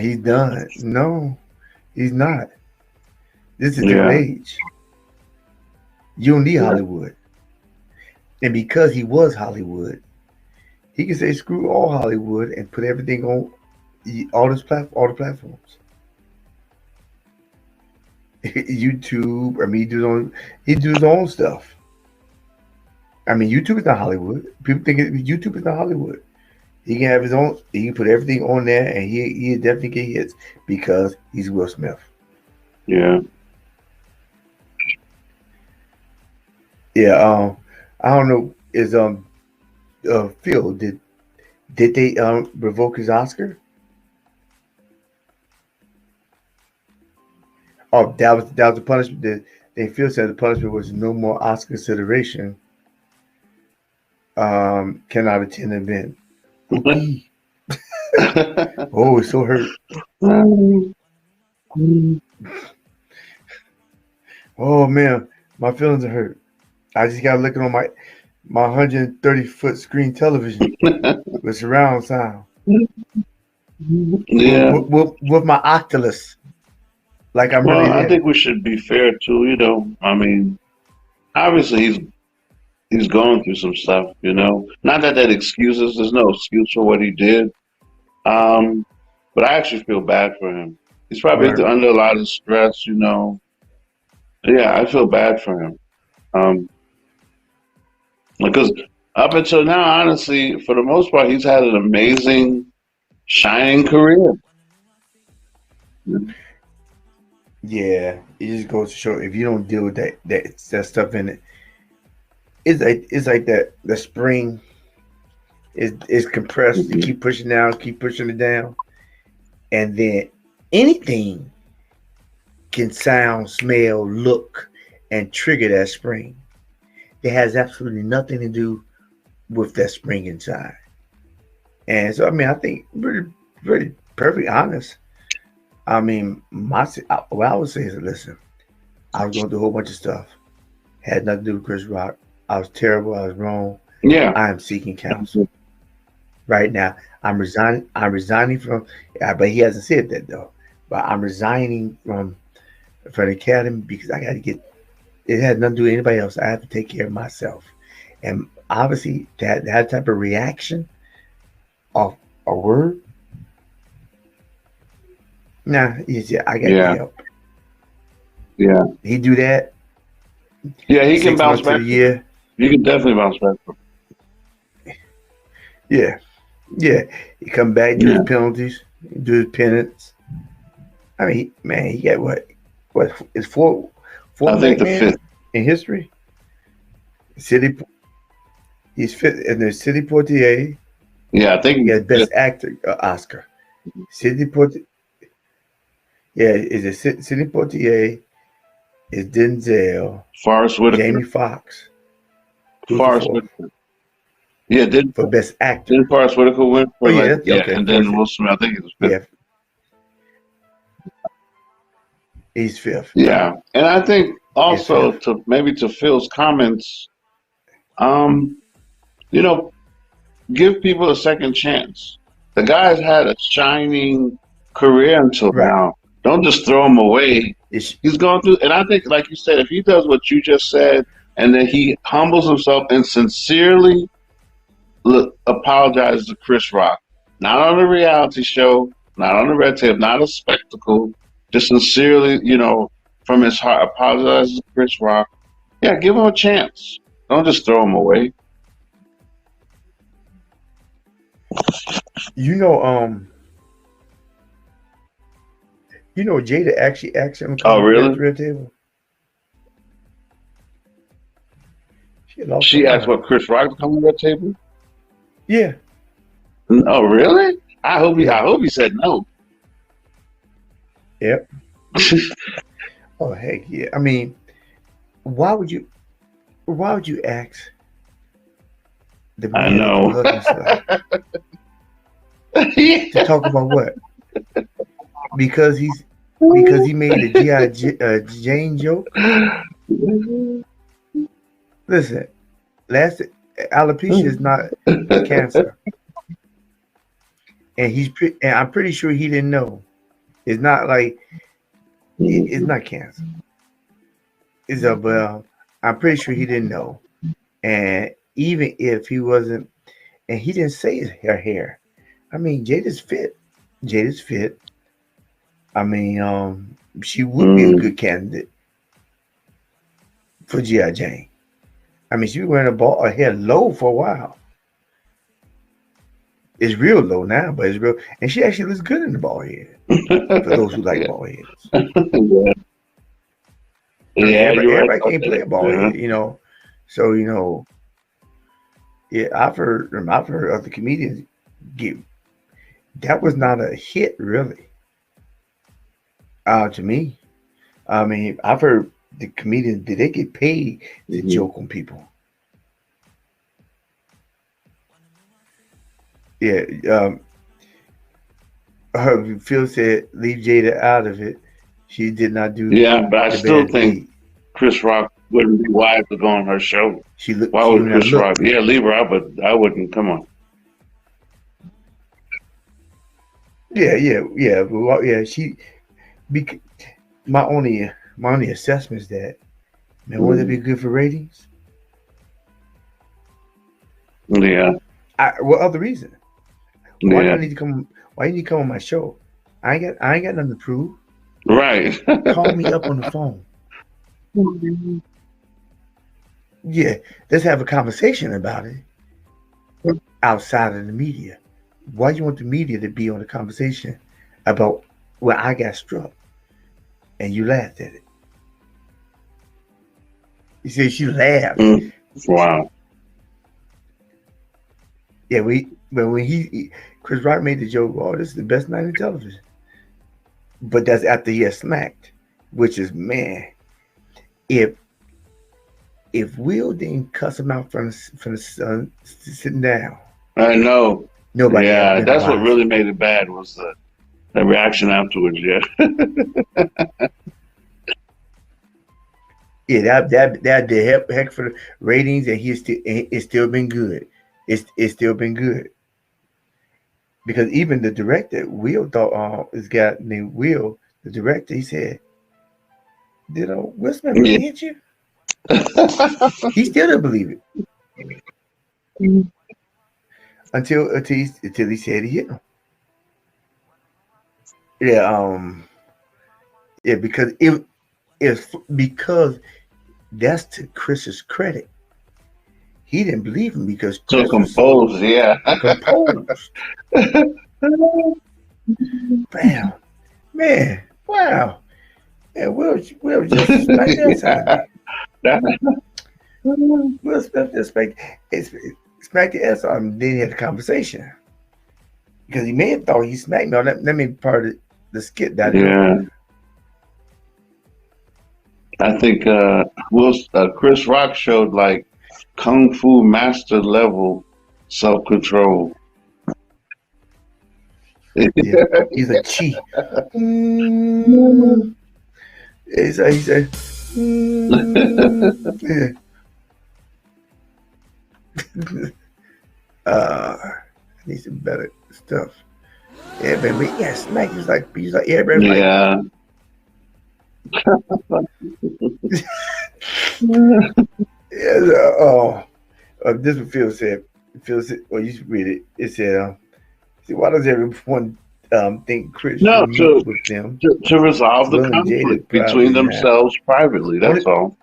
he's done. No, he's not. This is a different Yeah, age. You don't need yeah, Hollywood, and because he was Hollywood, he can say screw all Hollywood and put everything on all the platforms. YouTube. I mean, he do his own stuff. I mean, YouTube is not Hollywood. People think YouTube is not Hollywood. He can have his own. He can put everything on there, and he definitely get hits because he's Will Smith. yeah. Yeah. I don't know. Is Phil did they revoke his Oscar? Oh, that was the punishment. They Phil said the punishment was no more Oscar consideration. Cannot attend the event. Okay. Oh, it's so hurt. Oh man, my feelings are hurt. I just got looking on my 130-foot screen television with surround sound Yeah, with my Oculus. Like I'm Well, really I there. think we should be fair too. I mean, obviously he's going through some stuff. Not that that excuses. There's no excuse for what he did. Um, but I actually feel bad for him. He's probably Right. under a lot of stress. Yeah, I feel bad for him. Um, because up until now, honestly, for the most part, he's had an amazing, shining career. Yeah, it just goes to show if you don't deal with that stuff in it, it's like that the spring is compressed. You Mhm. keep pushing down, keep pushing it down, and then anything can sound, smell, look, and trigger that spring. It has absolutely nothing to do with that spring inside. And so, I mean, I think really perfect honest. I mean, what I would say is, listen, I was going through a whole bunch of stuff. Had nothing to do with Chris Rock. I was terrible. I was wrong. Yeah. I am seeking counsel right now. I'm resigning. I'm resigning from. But he hasn't said that though. But I'm resigning from the academy because I got to get. It had nothing to do with anybody else. I have to take care of myself. And obviously, that type of reaction of a word, nah, yeah, I got to get Yeah. help. Yeah. He do that Yeah. He can 6 months bounce to back. the year. He can definitely bounce back. Yeah, yeah. He come back, do his Yeah. penalties, do his penance. I mean, man, he got what is four I think black the men fifth. in history. City, he's fit in the City Portier. Yeah, I think He he's got fifth. Best Actor Oscar. City Portier, yeah, is it City Portier? Is Denzel, Forrest Whitaker. Jamie Foxx? Who's the Forrest fourth Whitaker. Yeah, didn't for Best Actor? didn't Forrest Whitaker win Oh for yeah, like yeah, okay, and first, then Will Smith. I think he was fifth. yeah, he's fifth. Yeah, and I think He's also fifth. to Phil's comments, um, you know, give people a second chance. The guy's had a shining career until Right. now. Don't just throw him away. It's He's going through, and I think, like you said, if he does what you just said, and then he humbles himself and sincerely apologizes to Chris Rock, not on a reality show, not on the red tape, not a spectacle, just sincerely, from his heart, apologizes to Chris Rock. Yeah, give him a chance. Don't just throw him away. you know, Jada actually asked him to come Oh, over there at the really? red table. She lost her She asked mind. what Chris Rock to come to that table. Yeah, Oh, really? I yeah, hope he said no. yep. Oh heck yeah. I mean, why would you? Why would you ask the I man that you know. love yourself to talk about what? Because he made a Jane joke. Listen, last alopecia is not cancer, and and I'm pretty sure he didn't know. It's not like it's not cancer. It's a well. I'm pretty sure he didn't know, and even if he wasn't, and he didn't say her hair. I mean, Jada's fit. Jada's fit. I mean, she would be a Mm, good candidate for G.I. Jane. I mean, she was wearing her hair low for a while. It's real low now, but it's real, and she actually looks good in the bald head. For those who like yeah. bald heads, Yeah. I mean, Yeah, you're right everybody about can't play that. a bald Uh-huh. head. So yeah, I've heard other comedians give that was not a hit really. To me, I mean, I've heard the comedians did they get paid to Mhm. joke on people? Yeah, Phil said leave Jada out of it. She did not do Yeah, but I the still bad think deed. Chris Rock wouldn't be wise to go on her show. Why She would even Chris looked Rock? good. Yeah, leave her out, but I wouldn't. Come on. Yeah, yeah, yeah. Well, yeah, she. Bec- my only assessment is that, man, would that be good for ratings? Yeah. What other reason? Why do Yeah. I need to come? Why you need to come on my show? I ain't got nothing to prove. Right. Call me up on the phone. Yeah, let's have a conversation about it outside of the media. Why you want the media to be on the conversation about where I got struck and you laughed at it? You said she laughed. Wow. Yeah, but when Chris Rock made the joke, oh, this is the best night in television. But that's after he had smacked, which is, man, if Will didn't cuss him out from the sun sitting down, I know. nobody ever Yeah, been that's what wiser. really made it bad was the reaction afterwards. Yeah. Yeah, that did heck for the ratings, and it's still been good. It's still been good because even the director Will thought this guy named Will, the director, he said, "Did Will Smith really hit you?" He still didn't believe it until he said he hit him. Yeah, because because that's to Chris's credit. He didn't believe him because So Chris was so composed, yeah. composed. Bam, man, wow. And Will just smacked the ass out of me. Will Smith just smacked the ass out of him. Then he had a conversation because he may have thought he smacked me. That may be part of the skit that. Yeah. I think Chris Rock showed like kung fu master level self control. Yeah, he's like chi. He said, yeah. I need some better stuff. Yeah, baby. Yeah, smack. He's like everybody. Like, Yeah. yeah. This is what Phil said. Phil said, well, you should read it. It said, why does everyone think Chris No, should meet with them? to resolve the Will and Jada conflict probably between have. themselves privately. That's all.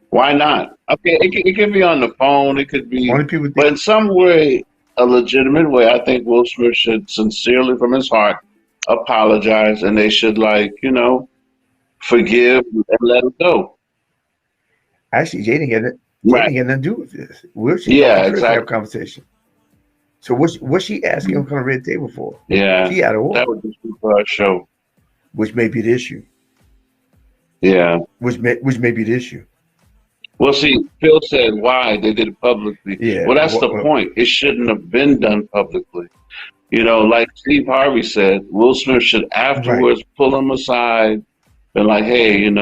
Why not? Okay, it could be on the phone. It could be, Only people but in some way, a legitimate way. I think Will Smith should sincerely, from his heart, apologize, and they should, like, forgive and let it go. Actually, Jada had Right. nothing to do with this. Will she Yeah, talk to Chris to have a exactly. conversation? So what's she asking him to come to red table for? Yeah, She out of that order, would just be for our show. which may be the issue. Yeah. Which may be the issue. Well, see, Phil said why they did it publicly. Yeah. Well, that's the point. It shouldn't have been done publicly. Like Steve Harvey said, Will Smith should afterwards pull him aside and like, hey, can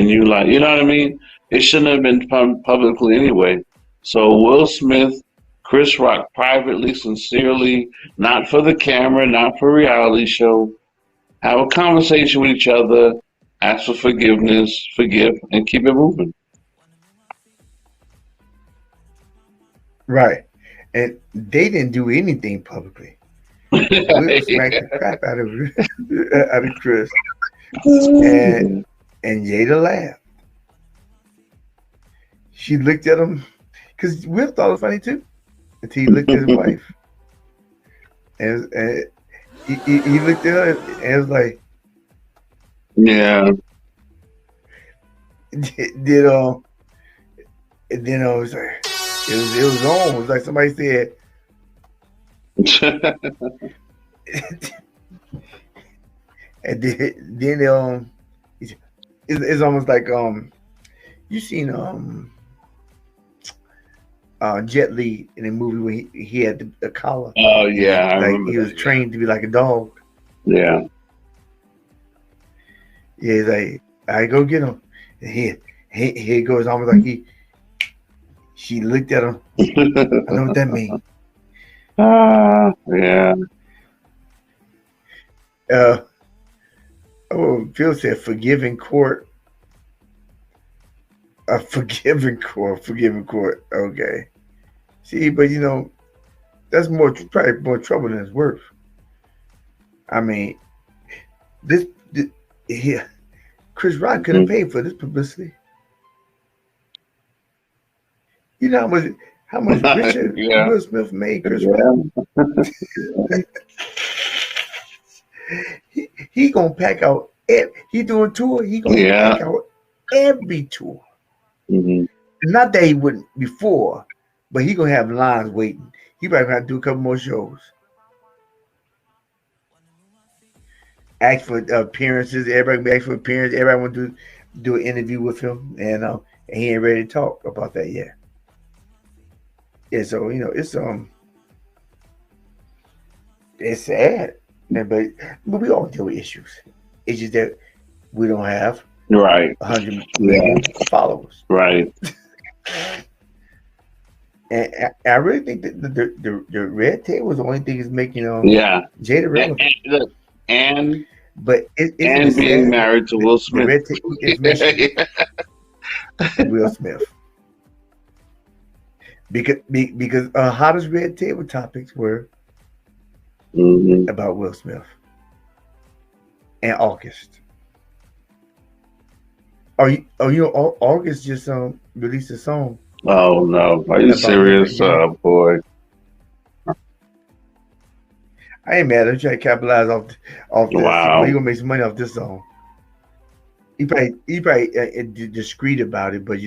you you know what I mean? It shouldn't have been done publicly anyway. So Will Smith, Chris Rock, privately, sincerely, not for the camera, not for a reality show, have a conversation with each other, ask for forgiveness, forgive, and keep it moving. Right. And they didn't do anything publicly. Will smacked the crap out of Chris. And Jada laughed. She looked at him because Will thought it was funny too. Until he looked at his wife. And he looked at her and was like, Yeah. And then it was like it was on. It was like somebody said. And then it's almost like you seen Jet Li in a movie where he had the collar. Oh yeah, I Like remember he was that. trained to be like a dog. Yeah. Yeah, he's like, I go get him. And here goes almost like she looked at him. I know what that means. Yeah. Oh, Phil said forgiving court. A forgiving court. Forgiving court. Okay. See, but that's probably more trouble than it's worth. I mean, this yeah, Chris Rock couldn't pay for this publicity. You know how much richer Yeah. Will Smith made Chris Rock? He gonna pack out. He doing tour. He gonna Yeah. pack out every tour. Mhm. Not that he wouldn't before, but he gonna have lines waiting. He probably gonna have to do a couple more shows. Ask for appearances. Everybody gonna be ask for appearances. Everybody want to do an interview with him, and he ain't ready to talk about that yet. Yeah, so it's sad, but we all deal with issues. It's just that we don't have Right. 100 million followers, Right. and I really think that the red tape was the only thing that's making Yeah. Jada And, relevant. look, and But isn't it being sad married to that Will the Smith. red tape is mentioning Will Smith because hottest red table topics were Mhm. about Will Smith and August. August just released a song. Oh no! Are you About serious, him, boy? I ain't mad. I'm trying to capitalize off this. Wow. He gonna make some money off this song. He probably discreet about it, but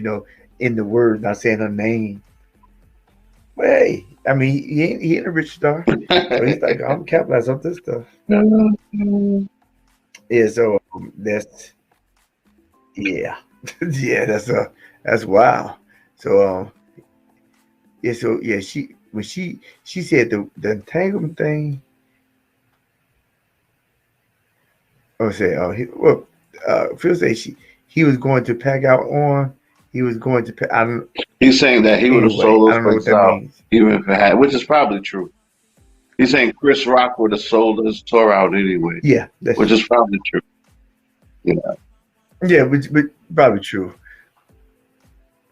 in the words, not saying her name. But hey, I mean, he ain't a rich star, so he's like, I'm capitalizing off this stuff. Yeah, so that's yeah, yeah, that's wow. So yeah, so yeah, she said the entanglement thing. Phil said he was going to pack out on. He was going to. I don't. He's saying that he would have Anyway, sold I his don't know what place that out means. even if it had, which is probably true. He's saying Chris Rock would have sold his tour out anyway, Yeah, that's which is probably true. yeah, but probably true.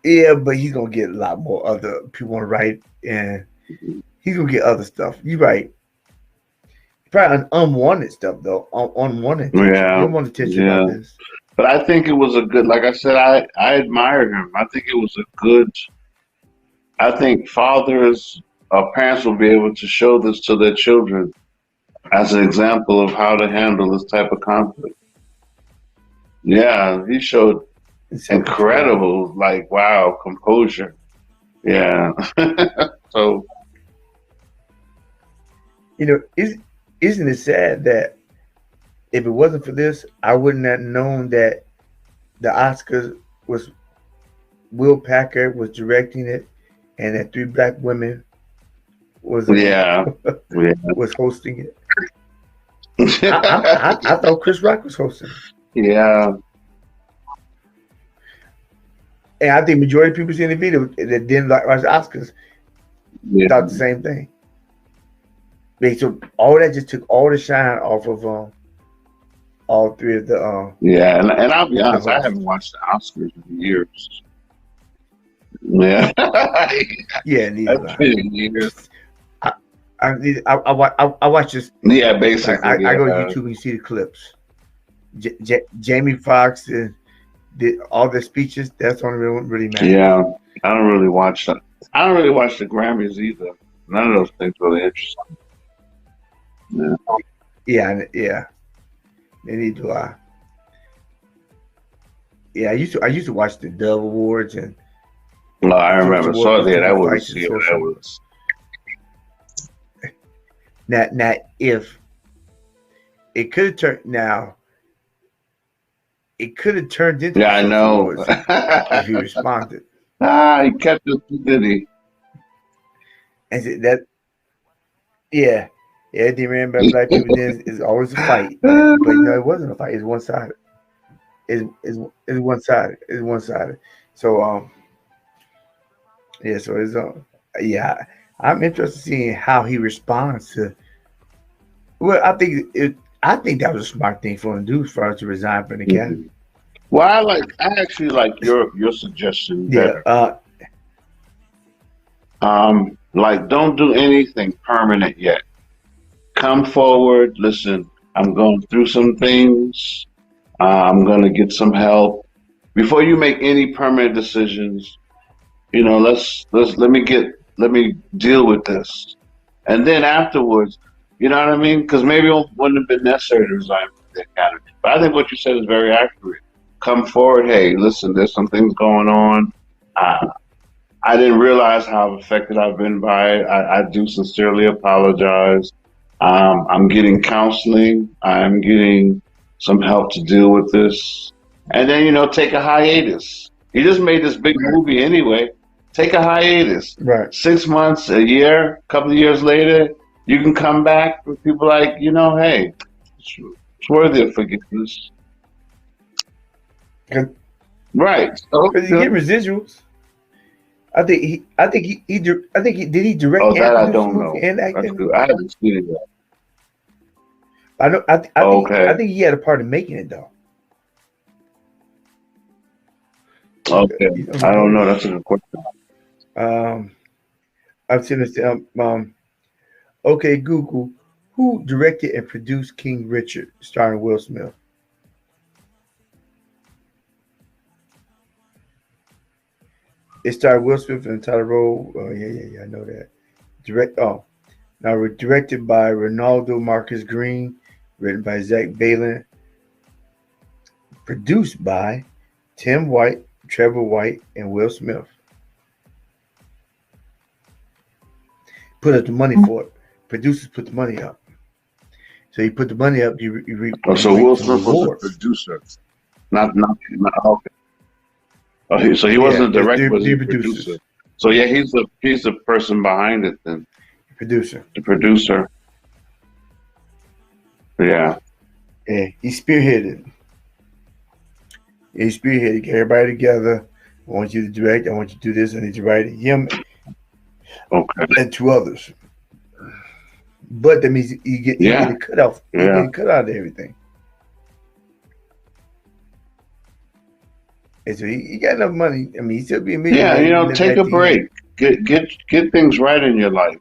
Yeah, but he's gonna get a lot more other people on the right, and he's gonna get other stuff. You're right. Probably unwanted stuff though. Unwanted attention. Yeah, You don't want attention yeah. about this. But I think it was a good. Like I said, I admire him. I think it was a good. I think fathers or parents will be able to show this to their children as an example of how to handle this type of conflict. Yeah, he showed It's incredible, like wow, composure. Yeah. So Isn't it sad that if it wasn't for this, I wouldn't have known that the Oscars was Will Packer was directing it, and that three black women was yeah, yeah. was hosting it. I thought Chris Rock was hosting it. Yeah, And I think majority of people seeing the video that didn't watch the Oscars yeah. thought the same thing. So all that just took all the shine off of all three of the Yeah, and I'll be honest, I hosts. haven't watched the Oscars in years. Yeah, Yeah, neither that's have I. been in years. I watch this. Yeah, basically. I go to yeah. YouTube and you see the clips. Jamie Foxx did all the speeches. That's only really matters. Yeah, I don't really watch that. I don't really watch the Grammys either. None of those things really interest me. Yeah. Yeah. Neither do I. Yeah, I used to watch the Dove Awards and No, I remember. Critics So Awards, yeah, that Critics was Fights and that so was. now if it could have turned now it could have turned into Yeah, I the Social know. Awards if he responded. He kept it, did he? And said that yeah. Everything ran by black people then is always a fight. But it wasn't a fight, it's one sided. It's one sided. It's one sided. So yeah, so it's I'm interested in seeing how he responds to. Well, I think I think that was a smart thing for him to do as far as to resign from the academy. Well, I actually like your suggestion Yeah. better. Like don't do anything permanent yet. Come forward. Listen, I'm going through some things. I'm going to get some help before you make any permanent decisions. You know, let me deal with this, and then afterwards, you know what I mean? Because maybe it wouldn't have been necessary to resign from the academy. But I think what you said is very accurate. Come forward. Hey, listen, there's some things going on. I didn't realize how affected I've been by it. I do sincerely apologize. I'm getting counseling. I'm getting some help to deal with this. And then, take a hiatus. You just made this big movie anyway. Take a hiatus. Right. 6 months, a year, a couple of years later, you can come back with people like, hey, it's worthy of forgiveness. Right. So, Because you get residuals. I think he did he direct oh, that and I produce don't the know. movie and act That's in it? good. I haven't seen it yet. I know. Okay. I think he had a part in making it though. Okay. You know, I don't know. That's a good question. I've seen this. Okay, Google, who directed and produced King Richard, starring Will Smith? It starred Will Smith in the title role. Oh yeah, I know that. Directed by Ronaldo Marcus Green, written by Zach Balin, produced by Tim White, Trevor White, and Will Smith. Put up the money for it. Producers put the money up. So you put the money up, you reap. So Will Smith was the producer, not okay. Oh, so he wasn't a director, was he a producer? So yeah, he's the person behind it then. Producer. The producer. Yeah. Yeah, he spearheaded. He spearheaded. Get everybody together. I want you to direct. I want you to do this. I need to write it. Him and two others. But that means you get a cut off. You get a cut out of everything. And so he got enough money. I mean, he still be a millionaire. Yeah, take a break. Get things right in your life.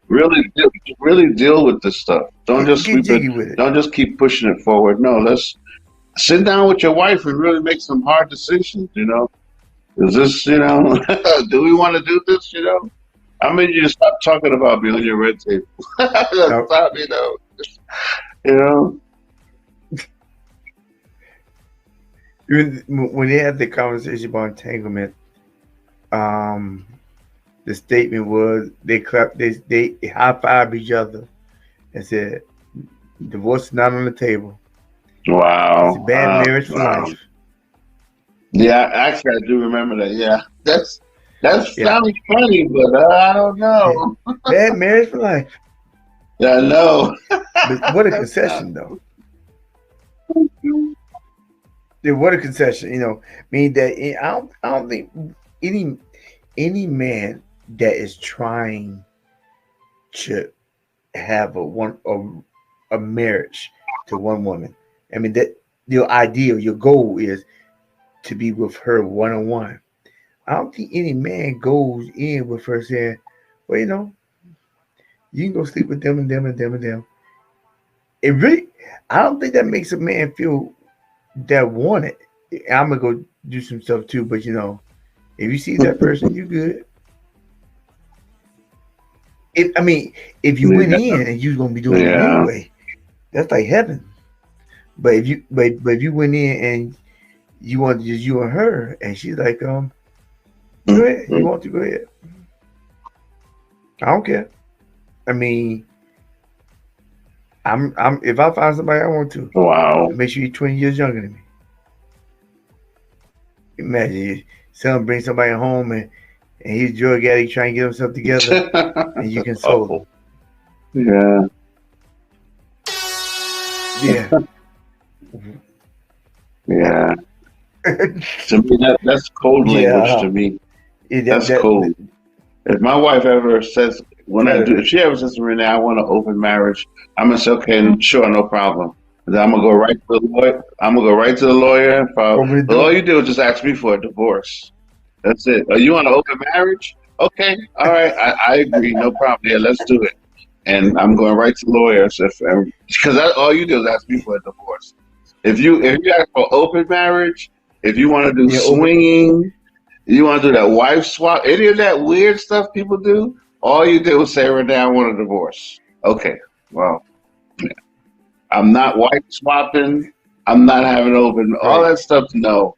Really deal with this stuff. Don't just sweep it. Don't just keep pushing it forward. No, let's sit down with your wife and really make some hard decisions. Is this do we want to do this? I mean, you stop talking about being on your red table. Stop, When they had the conversation about entanglement, the statement was they high five each other and said, "Divorce is not on the table." Wow, it's a bad marriage for life. Yeah, actually, I do remember that. Yeah, that sounds funny, but I don't know. Bad marriage for life. Yeah, I know. But what a concession, though. What a concession, mean that I don't think any man that is trying to have a marriage to one woman. I mean that your ideal, your goal is to be with her one-on-one. I don't think any man goes in with her saying, well, you can go sleep with them and them and them and them. It really, I don't think that makes a man feel that wanted. I'm gonna go do some stuff too, but if you see that person, you good. If you went in and you was gonna be doing it anyway, that's like heaven. But if you went in and you wanted just you and her, and she's like, go ahead, you want to go ahead. I don't care. I mean, I'm if I find somebody I want to, wow, make sure you're 20 years younger than me. Imagine son brings somebody home and he's a drug addict trying to get himself together, and you console him. Yeah. Yeah. To me, that's code language to me. That's cold. If my wife ever says, when I do, if she ever says to me now, I want an open marriage, I'm gonna say, okay, sure, no problem. And then I'm gonna go right to the lawyer. I'm gonna go right to the lawyer and file. Open the Well, all door. you do is just ask me for a divorce. That's it. Oh, you want an open marriage? Okay, all right, I agree, no problem. Yeah, let's do it. And I'm going right to lawyers because all you do is ask me for a divorce. If you ask for open marriage, if you want to do Yeah, open. swinging, you want to do that wife swap, any of that weird stuff people do, all you do is say, Renee, I want a divorce. Okay, well, I'm not wife swapping. I'm not having open. All Right. that stuff, no.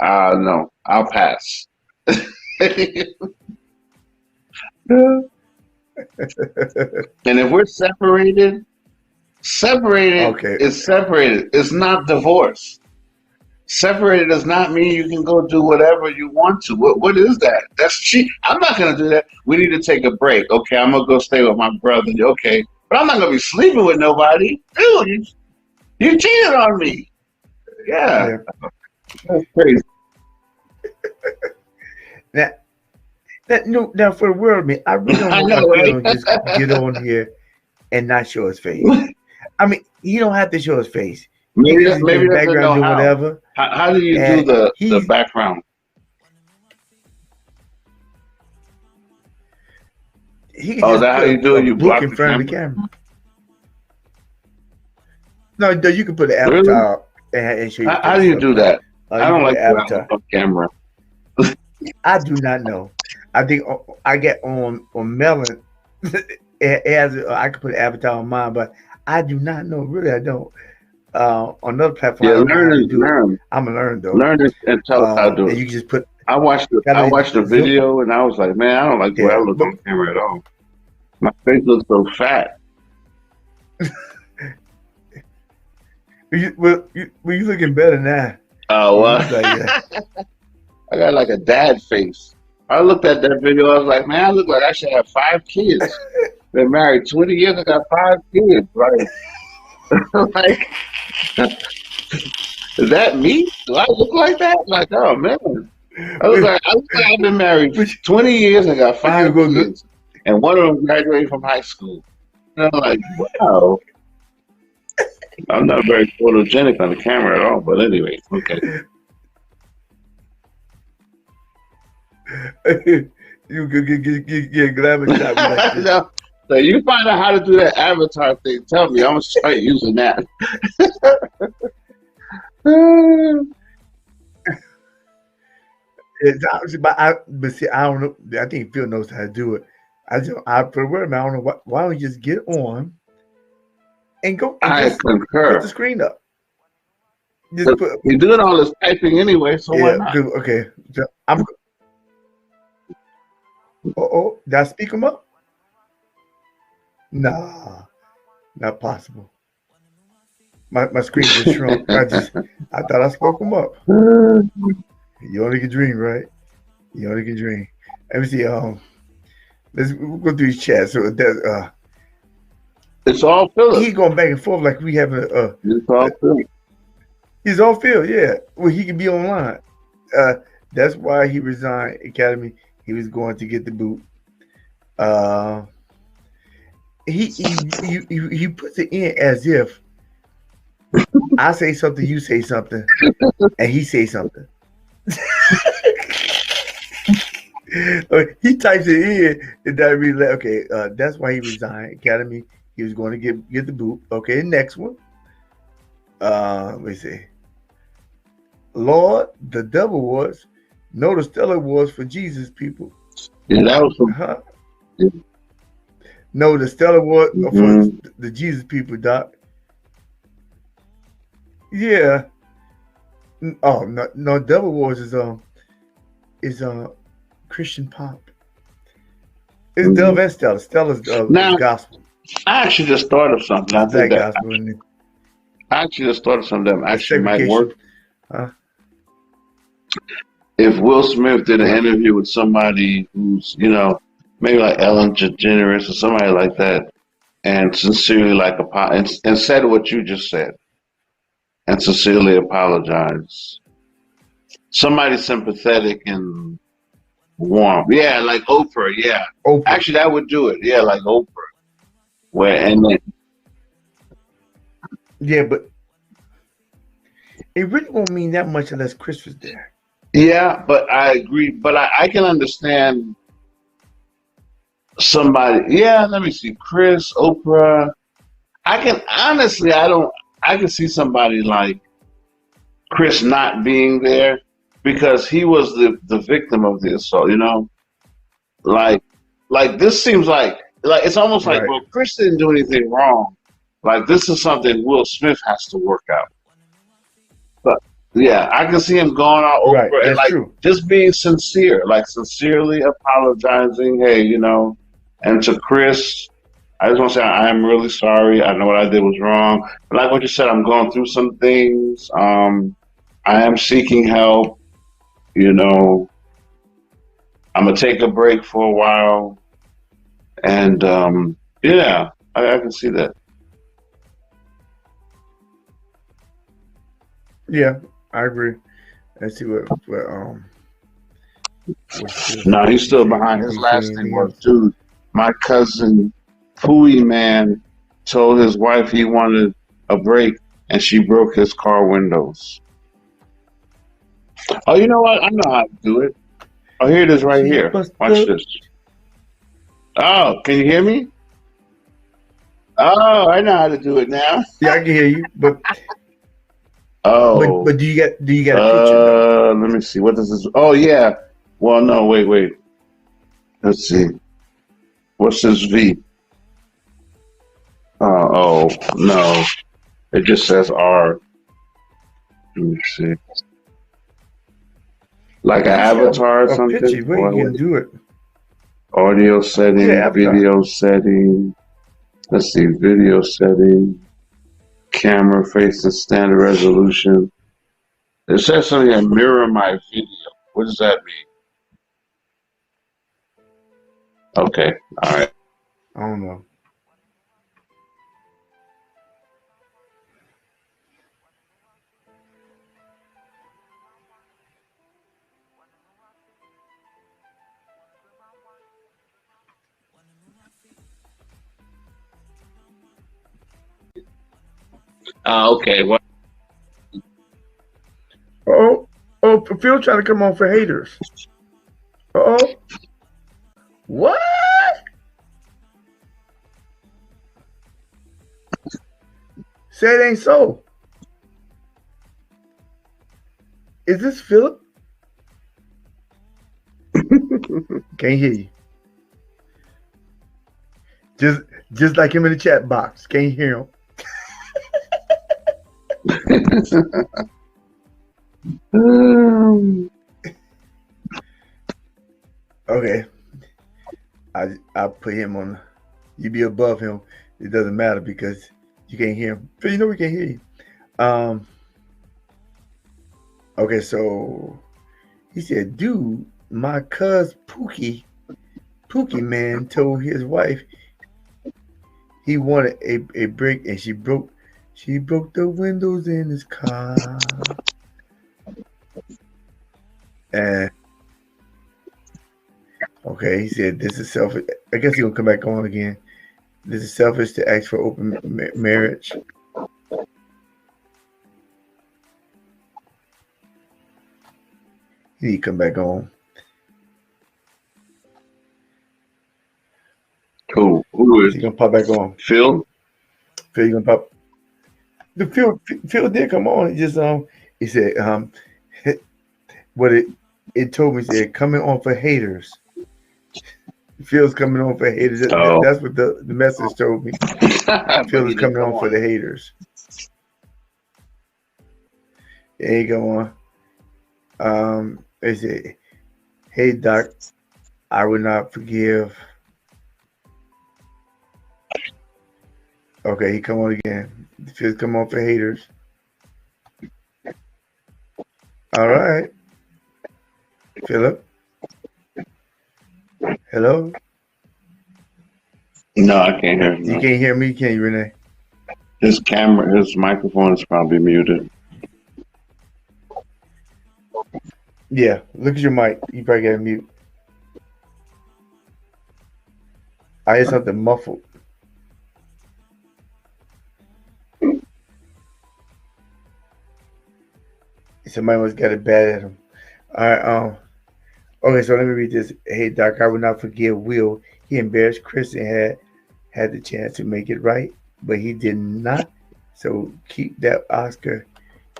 No, I'll pass. And if we're separated Okay. is separated. It's not divorce. Separated does not mean you can go do whatever you want to. What is that? That's cheap. I'm not gonna do that. We need to take a break. Okay, I'm gonna go stay with my brother. Okay, but I'm not gonna be sleeping with nobody. Dude, you cheated on me. Yeah, Yeah. that's crazy. Now, now for the world, man, I really don't I know know, why right? people don't just get on here and not show his face. I mean, he don't have to show his face. He can Maybe just be maybe in the doesn't background know doing how. whatever. How do you do And the he's background? he can Oh, is just that how put you do a it? You book block in the front of the camera? camera. No, you can put an Really? avatar and show your How face do you do sometimes. that? I You don't can put like an to have avatar. on camera. I do not know. I think I get on Melon. It has I can put an avatar on mine, but I do not know. Really, I don't. On another platform, I Yeah, don't know how to do it. learn I'm gonna learn though. learn it and tell us how to do And it. you can just put I watched gotta the zoom. video and I was like, man, I don't like the way I Yeah, look but on camera at all. My face looks so fat. you looking better now. Oh, You well, look like yeah. I got like a dad face. I looked at that video. I was like, man, I look like I should have 5 kids. Been married 20 years. I got 5 kids. Like, like, is that me? Do I look like that? Like, oh man, I look like I've been married But 20 years. I got you 5 go good. kids, and one of them graduated from high school. And I'm like, wow. I'm not very photogenic on the camera at all. But anyway, okay. You could get a glamour shot with like this. No. So you find out how to do that avatar thing. Tell me, I'm gonna start using that. It's obviously, but see, I don't know. I think Phil knows how to do it. I for the word, man, I don't know why don't you just get on and go and I just put concur. the screen up. Just But put you're doing all this typing anyway, so why yeah. not? Okay, so I'm. Oh, did I speak him up? Nah, not possible. My screen just shrunk. I thought I spoke him up. You only can dream, right? You only can dream. Let me see. We'll go through his chat. So that It's all Philip. he going back and forth like we having It's all Philip. he's on field, yeah. Well, he can be online. That's why he resigned Academy. He was going to get the boot. He puts it in as if I say something, you say something, and he say something. He types it in and that really like, okay, that's why he resigned Academy. He was going to get the boot. Okay, next one. Let me see. Lord, the devil was. No, the Stellar was for Jesus people. Yeah, that was from Huh? No, the Stellar was for the Jesus people, Doc. Yeah. Oh no, Devil Wars is Christian pop. It's Dove and Stella. Stella's Now- is gospel. I actually just thought of something. I Black think that gospel. And I actually just thought of something that actually might segregation. work. Huh? If Will Smith did an interview with somebody who's, maybe like Ellen DeGeneres or somebody like that, and sincerely and said what you just said, and sincerely apologize. Somebody sympathetic and warm. Yeah, like Oprah. Yeah, Oprah. actually, that would do it. Yeah, like Oprah. Where and then Yeah, but it really won't mean that much unless Chris was there. yeah, but I agree. But I can understand somebody. Yeah, let me see. Chris, Oprah. I can honestly, I don't. I can see somebody like Chris not being there because he was the victim of the assault. You know, like this seems like it's almost like Right. well, Chris didn't do anything wrong. Like this is something Will Smith has to work out. But yeah, I can see him going out Right. over and That's like true. just being sincere, like sincerely apologizing. Hey, you know, and to Chris, I just want to say I am really sorry. I know what I did was wrong. But like what you said, I'm going through some things. I am seeking help. You know, I'm gonna take a break for a while, and yeah, I can see that. Yeah, I agree. Let's see what No, he's still if behind. if His we see last thing anything was, else. dude, my cousin Pooey man told his wife he wanted a break and she broke his car windows. Oh, you know what? I know how to do it. Oh, here it is right She here. bust Watch up. this. Oh, can you hear me? Oh, I know how to do it now. Yeah, I can hear you, but Oh, do you get a picture though? let me see. What does this? Oh, yeah. Well, no, wait. Let's see. What's this V? Oh, no. It just says R. Let me see. Like an You see avatar or a picture, something? but you can do it. Audio Yeah, setting, avatar. video setting. Let's see, video setting, camera facing standard resolution. It says something like mirror my video. What does that mean? Okay, all right. I don't know. Okay. Well, Oh, Phil trying to come on for haters. Oh, what? Say it ain't so. Is this Philip? Can't hear you. Just like him in the chat box. Can't hear him. Okay. I put him on. You be above him. It doesn't matter because you can't hear him. Phil, you know we can't hear you. Okay, so he said, dude, my cuz Pookie man told his wife he wanted a break and she broke the windows in his car. And okay, he said this is selfish. I guess he's gonna come back on again. This is selfish to ask for open marriage. He need to come back on. Who He's is gonna pop back on. Phil? Phil, you gonna pop? The Phil did come on. He just he said what it told me, it said coming on for haters. Phil's coming on for haters. Oh. That's what the message told me. Phil is coming on for the haters. There you go on. They said, hey Doc, I will not forgive. Okay, he come on again. Phil's come on for haters. All right. Philip. Hello? No, I can't hear him. You No. can't hear me, can you, Renee? His microphone is probably muted. Yeah, look at your mic. You probably got to mute. I hear something muffled. Somebody must got it bad at him. All right. Okay, so let me read this. Hey, Doc, I will not forgive Will. He embarrassed Chris and had the chance to make it right, but he did not. So keep that Oscar.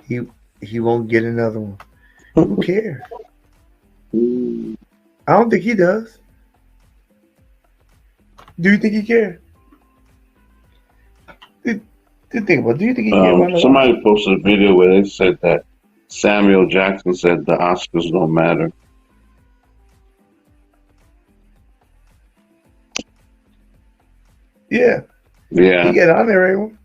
He won't get another one. Who cares? I don't think he does. Do you think he cares? Think about. Do you think he cares about Somebody posted a video where they said that Samuel Jackson said the Oscars don't matter. Yeah. Yeah. He got honorary one.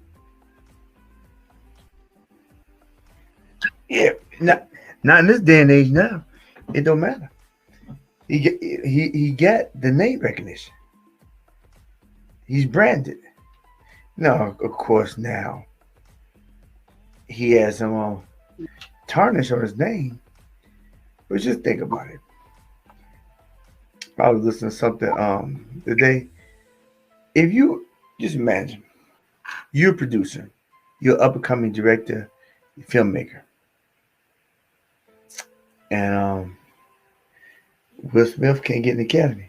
Yeah. Not in this day and age now. It don't matter. He got the name recognition. He's branded. No, of course now he has some tarnish on his name. But just think about it. I was listening to something today. If you just imagine, you're a producer, you're an up and coming director, filmmaker, and Will Smith can't get an Academy,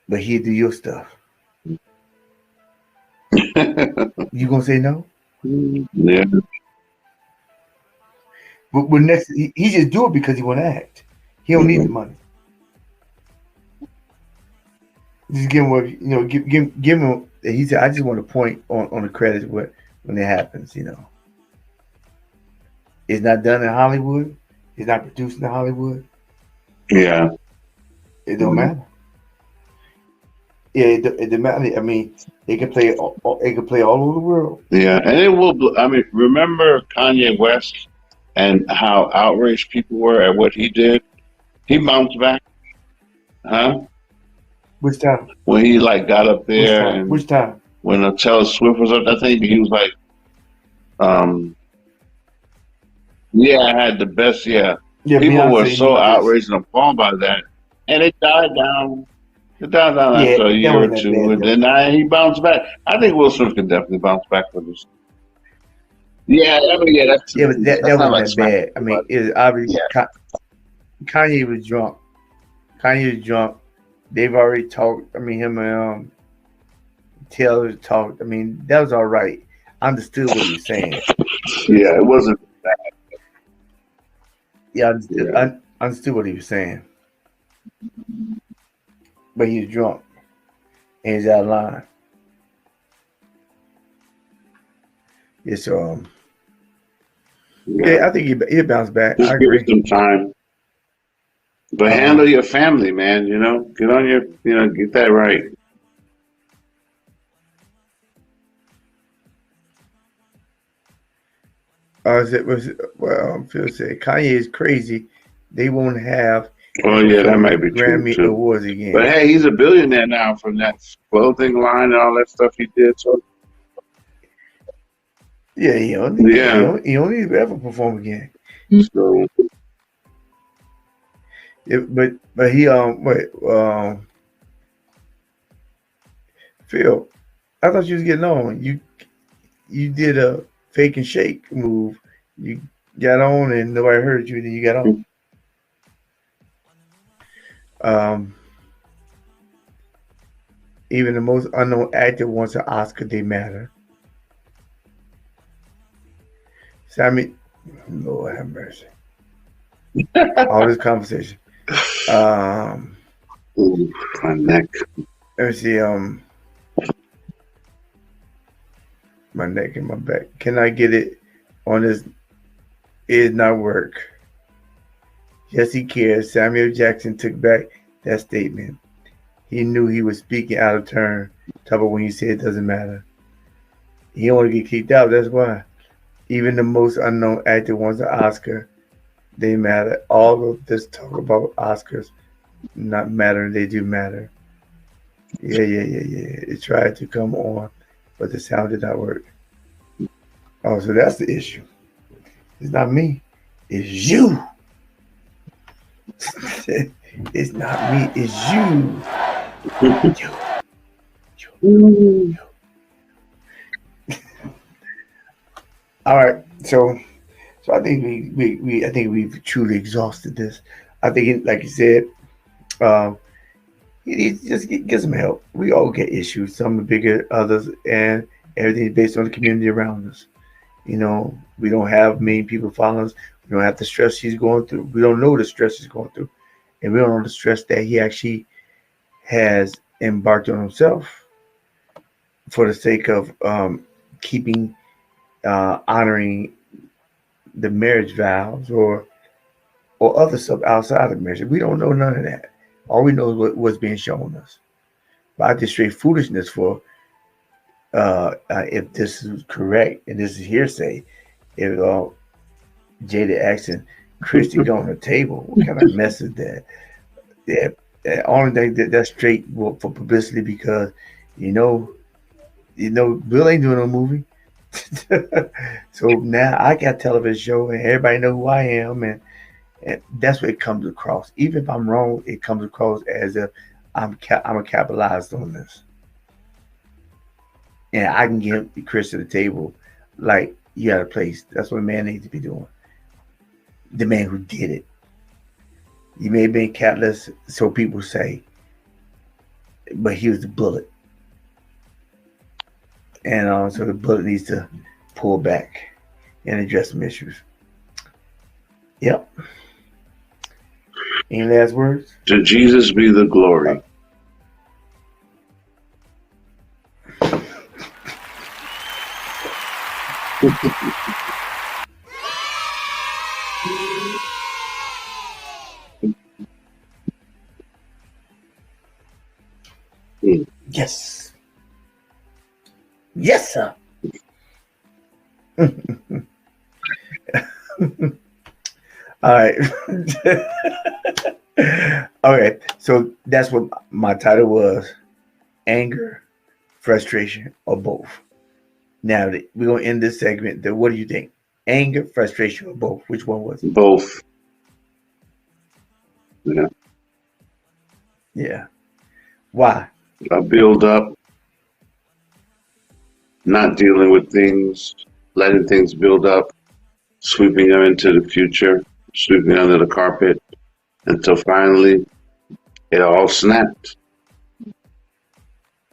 but he do your stuff. You gonna say no? Yeah. But next, he just do it because he want to act. He don't need the money. Just give him what give him. He said, "I just want to point on the credits when it happens." It's not done in Hollywood. It's not produced in Hollywood. Yeah. It don't matter. Yeah, it don't matter. I mean, it can play. It can play all over the world. Yeah, and it will. I mean, remember Kanye West and how outraged people were at what he did? He bounced back, huh? Which time? When he got up there and Which time? when Taylor Swift was up, I think he was like, yeah, I had the best. Yeah, people Beyonce, were so outraged and appalled by that, and it died down. It died down after a year or two, and then he bounced back. I think Will Smith can definitely bounce back with this. Yeah, I mean, yeah, that's but that wasn't like that bad. I mean, it was obvious. Yeah. Kanye was drunk. Kanye was drunk. They've already talked. I mean, him and Taylor talked. I mean, that was all right. I understood what he was saying. Yeah, it wasn't bad. Yeah, I understood what he was saying. But he was drunk. And he's out of line. Yeah, so yeah, I think he'll bounce back. Just I give agree. it some time. But handle your family, man. Get on your, get that right. Phil said Kanye is crazy. They won't have Oh yeah, that might be true Grammy too. Awards again. But hey, he's a billionaire now from that clothing line and all that stuff he did. So Yeah, he don't need to ever perform again. so But he Phil, I thought you was getting on. You did a fake and shake move. You got on and nobody heard you, then you got on. Even the most unknown actor wants an Oscar. They matter. Sammy, Lord have mercy. All this conversation. ooh, my neck. Let me see. My neck and my back. Can I get it on this? It not work. Yes, he cares. Samuel Jackson took back that statement. He knew he was speaking out of turn. Talk about when he said it doesn't matter. He don't want to get kicked out. That's why. Even the most unknown actor wants an Oscar. They matter. All of this talk about Oscars not mattering. They do matter. Yeah. It tried to come on, but the sound did not work. Oh, so that's the issue. It's not me. It's you. It's not me. It's you. All right, so I think I think we've truly exhausted this. I think, like you said, um, you need to just get some help. We all get issues, some are bigger, others, and everything is based on the community around us. You know, we don't have many people following us. We don't have the stress he's going through. We don't know the stress he's going through, and we don't know the stress that he actually has embarked on himself for the sake of keeping honoring the marriage vows or other stuff outside of marriage. We don't know none of that. All we know is what's being shown us. But I just straight foolishness for if this is correct and this is hearsay. If Jada asking Christy go on the table, what kind of mess is that? Yeah, the only thing that's straight for publicity because you know Bill ain't doing no movie. So now I got a television show and everybody know who I am, and that's what it comes across. Even if I'm wrong, it comes across as if I'm a capitalized on this, and I can get Chris to the table like you got a place. That's what a man needs to be doing. The man who did it. You may have been capitalist, so people say, but he was the bullet, and so the bullet needs to pull back and address some issues. Yep. Any last words? To Jesus be the glory. Yes. Yes, sir. All right. Okay. So that's what my title was: anger, frustration, or both. Now we're gonna end this segment. What do you think? Anger, frustration, or both? Which one was it? Both. Yeah. Yeah. Why? A build up, not dealing with things, letting things build up, sweeping them into the future, sweeping under the carpet until finally it all snapped.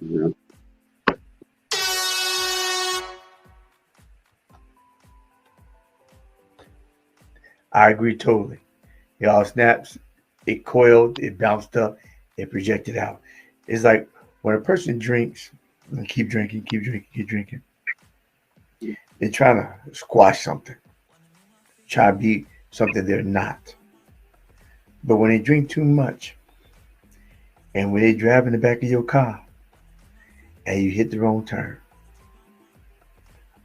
Yeah. I agree totally. It all snaps. It coiled. It bounced up. It projected out. It's like when a person drinks and keep drinking, they're trying to squash something, try to be something they're not. But when they drink too much, and when they drive in the back of your car, and you hit the wrong turn,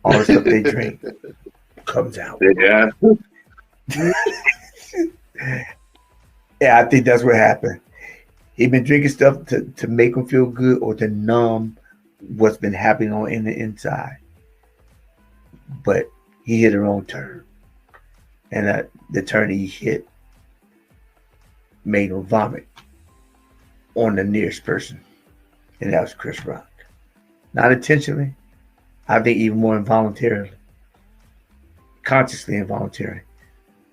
all the stuff they drink comes out. Yeah. Yeah, I think that's what happened. He been drinking stuff to make him feel good or to numb what's been happening on in the inside. But he hit the wrong turn. And the turn he hit made him vomit on the nearest person. And that was Chris Rock. Not intentionally. I think even more involuntarily. Consciously involuntary.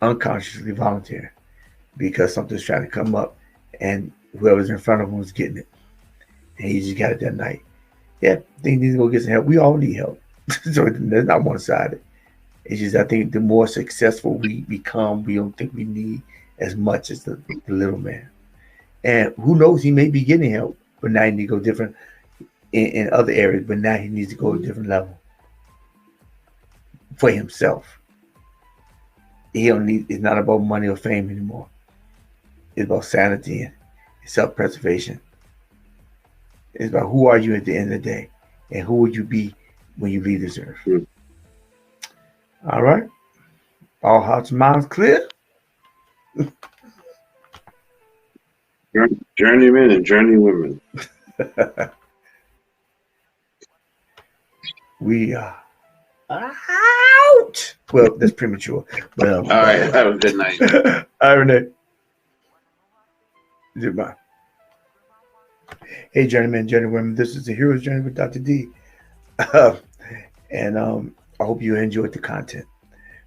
Unconsciously voluntary. Because something's trying to come up and whoever's in front of him was getting it. And he just got it that night. Yeah, I think he needs to go get some help. We all need help. So there's not one-sided. It's just I think the more successful we become, we don't think we need as much as the little man. And who knows, he may be getting help, but now he needs to go different in other areas, but now he needs to go to a different level for himself. He don't need, it's not about money or fame anymore. It's about sanity and self-preservation. It's about who are you at the end of the day and who would you be when you leave this earth. All right. All hearts and minds clear? Journeymen and journeywomen. We are out. Well, that's premature. But, All right. Have a good night. all right, Renee. Goodbye. Hey, journeymen, journeywomen, this is the Hero's Journey with Dr. D. and I hope you enjoyed the content.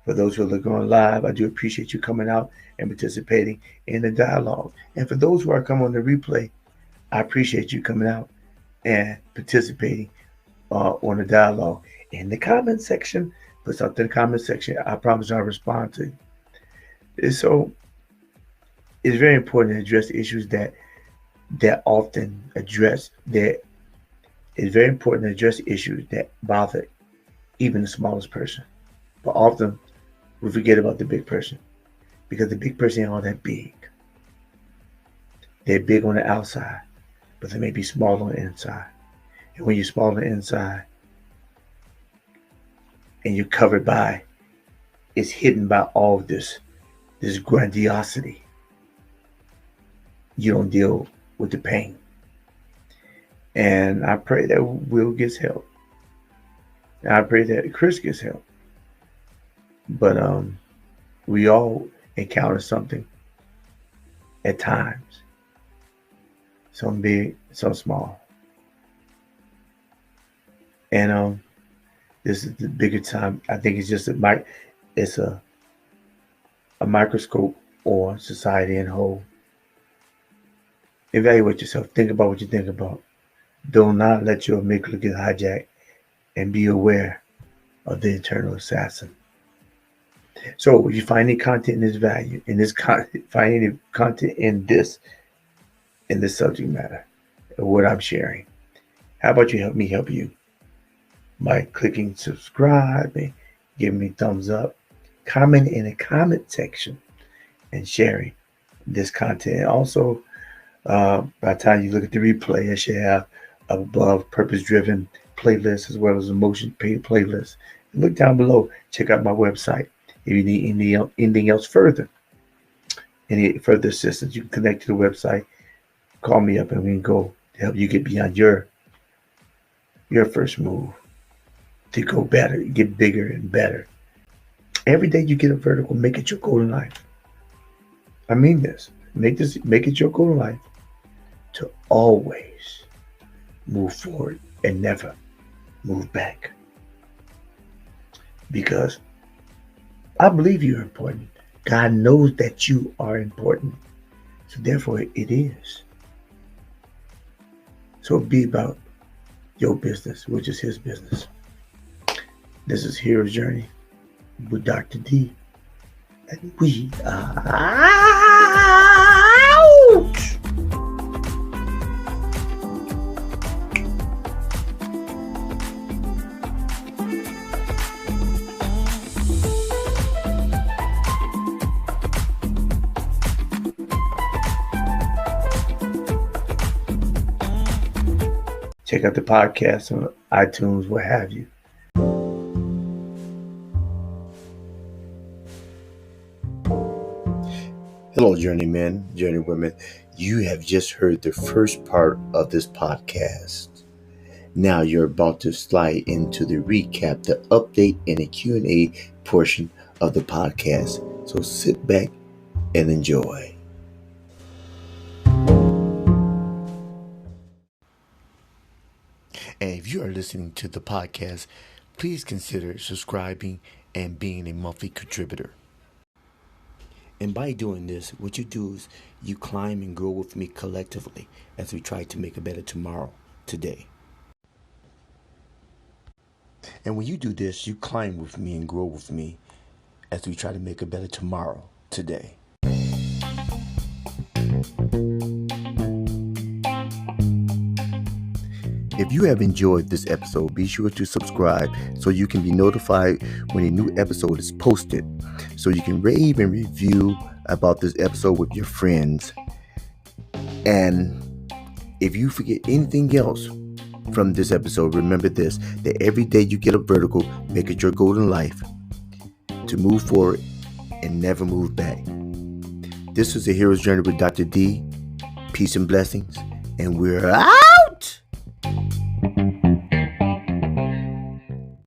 For those who are looking on live, I do appreciate you coming out and participating in the dialogue. And for those who are coming on the replay, I appreciate you coming out and participating on the dialogue. In the comment section, put something in the comment section. I promise I'll respond to you. And so it's very important to address issues that often address that. It's very important to address issues that bother even the smallest person. But often we forget about the big person because the big person ain't all that big. They're big on the outside, but they may be small on the inside. And when you're small on the inside and you're covered by, it's hidden by all of this grandiosity, you don't deal with the pain. And I pray that Will gets help. And I pray that Chris gets help. But we all encounter something at times. Some big, some small. And this is the bigger time. I think it's just a microscope on society in whole. Evaluate yourself. Think about what you think about. Do not let your amygdala get hijacked, and be aware of the internal assassin. So if you find any content in this value, find any content in this subject matter of what I'm sharing, how about you help me help you by clicking subscribe and giving me thumbs up, comment in the comment section, and sharing this content. Also, by the time you look at the replay, I should have above purpose-driven playlist as well as emotion-paid playlist. And look down below. Check out my website. If you need anything else further, any further assistance, you can connect to the website. Call me up and we can go to help you get beyond your first move to go better, get bigger and better. Every day you get a vertical, make it your goal in life. I mean this. Make it your goal in life to always move forward and never move back. Because I believe you're important. God knows that you are important. So therefore it is. So be about your business, which is his business. This is Hero's Journey with Dr. D. And we are out. Check out the podcast on iTunes, what have you. Hello, journeymen, journeywomen. You have just heard the first part of this podcast. Now you're about to slide into the recap, the update, and the Q&A portion of the podcast. So sit back and enjoy. And if you are listening to the podcast, please consider subscribing and being a monthly contributor. And by doing this, what you do is you climb and grow with me collectively as we try to make a better tomorrow today. And when you do this, you climb with me and grow with me as we try to make a better tomorrow today. If you have enjoyed this episode, be sure to subscribe so you can be notified when a new episode is posted. So you can rave and review about this episode with your friends. And if you forget anything else from this episode, remember this, that every day you get a vertical, make it your goal in life to move forward and never move back. This is the Hero's Journey with Dr. D. Peace and blessings. And we're out.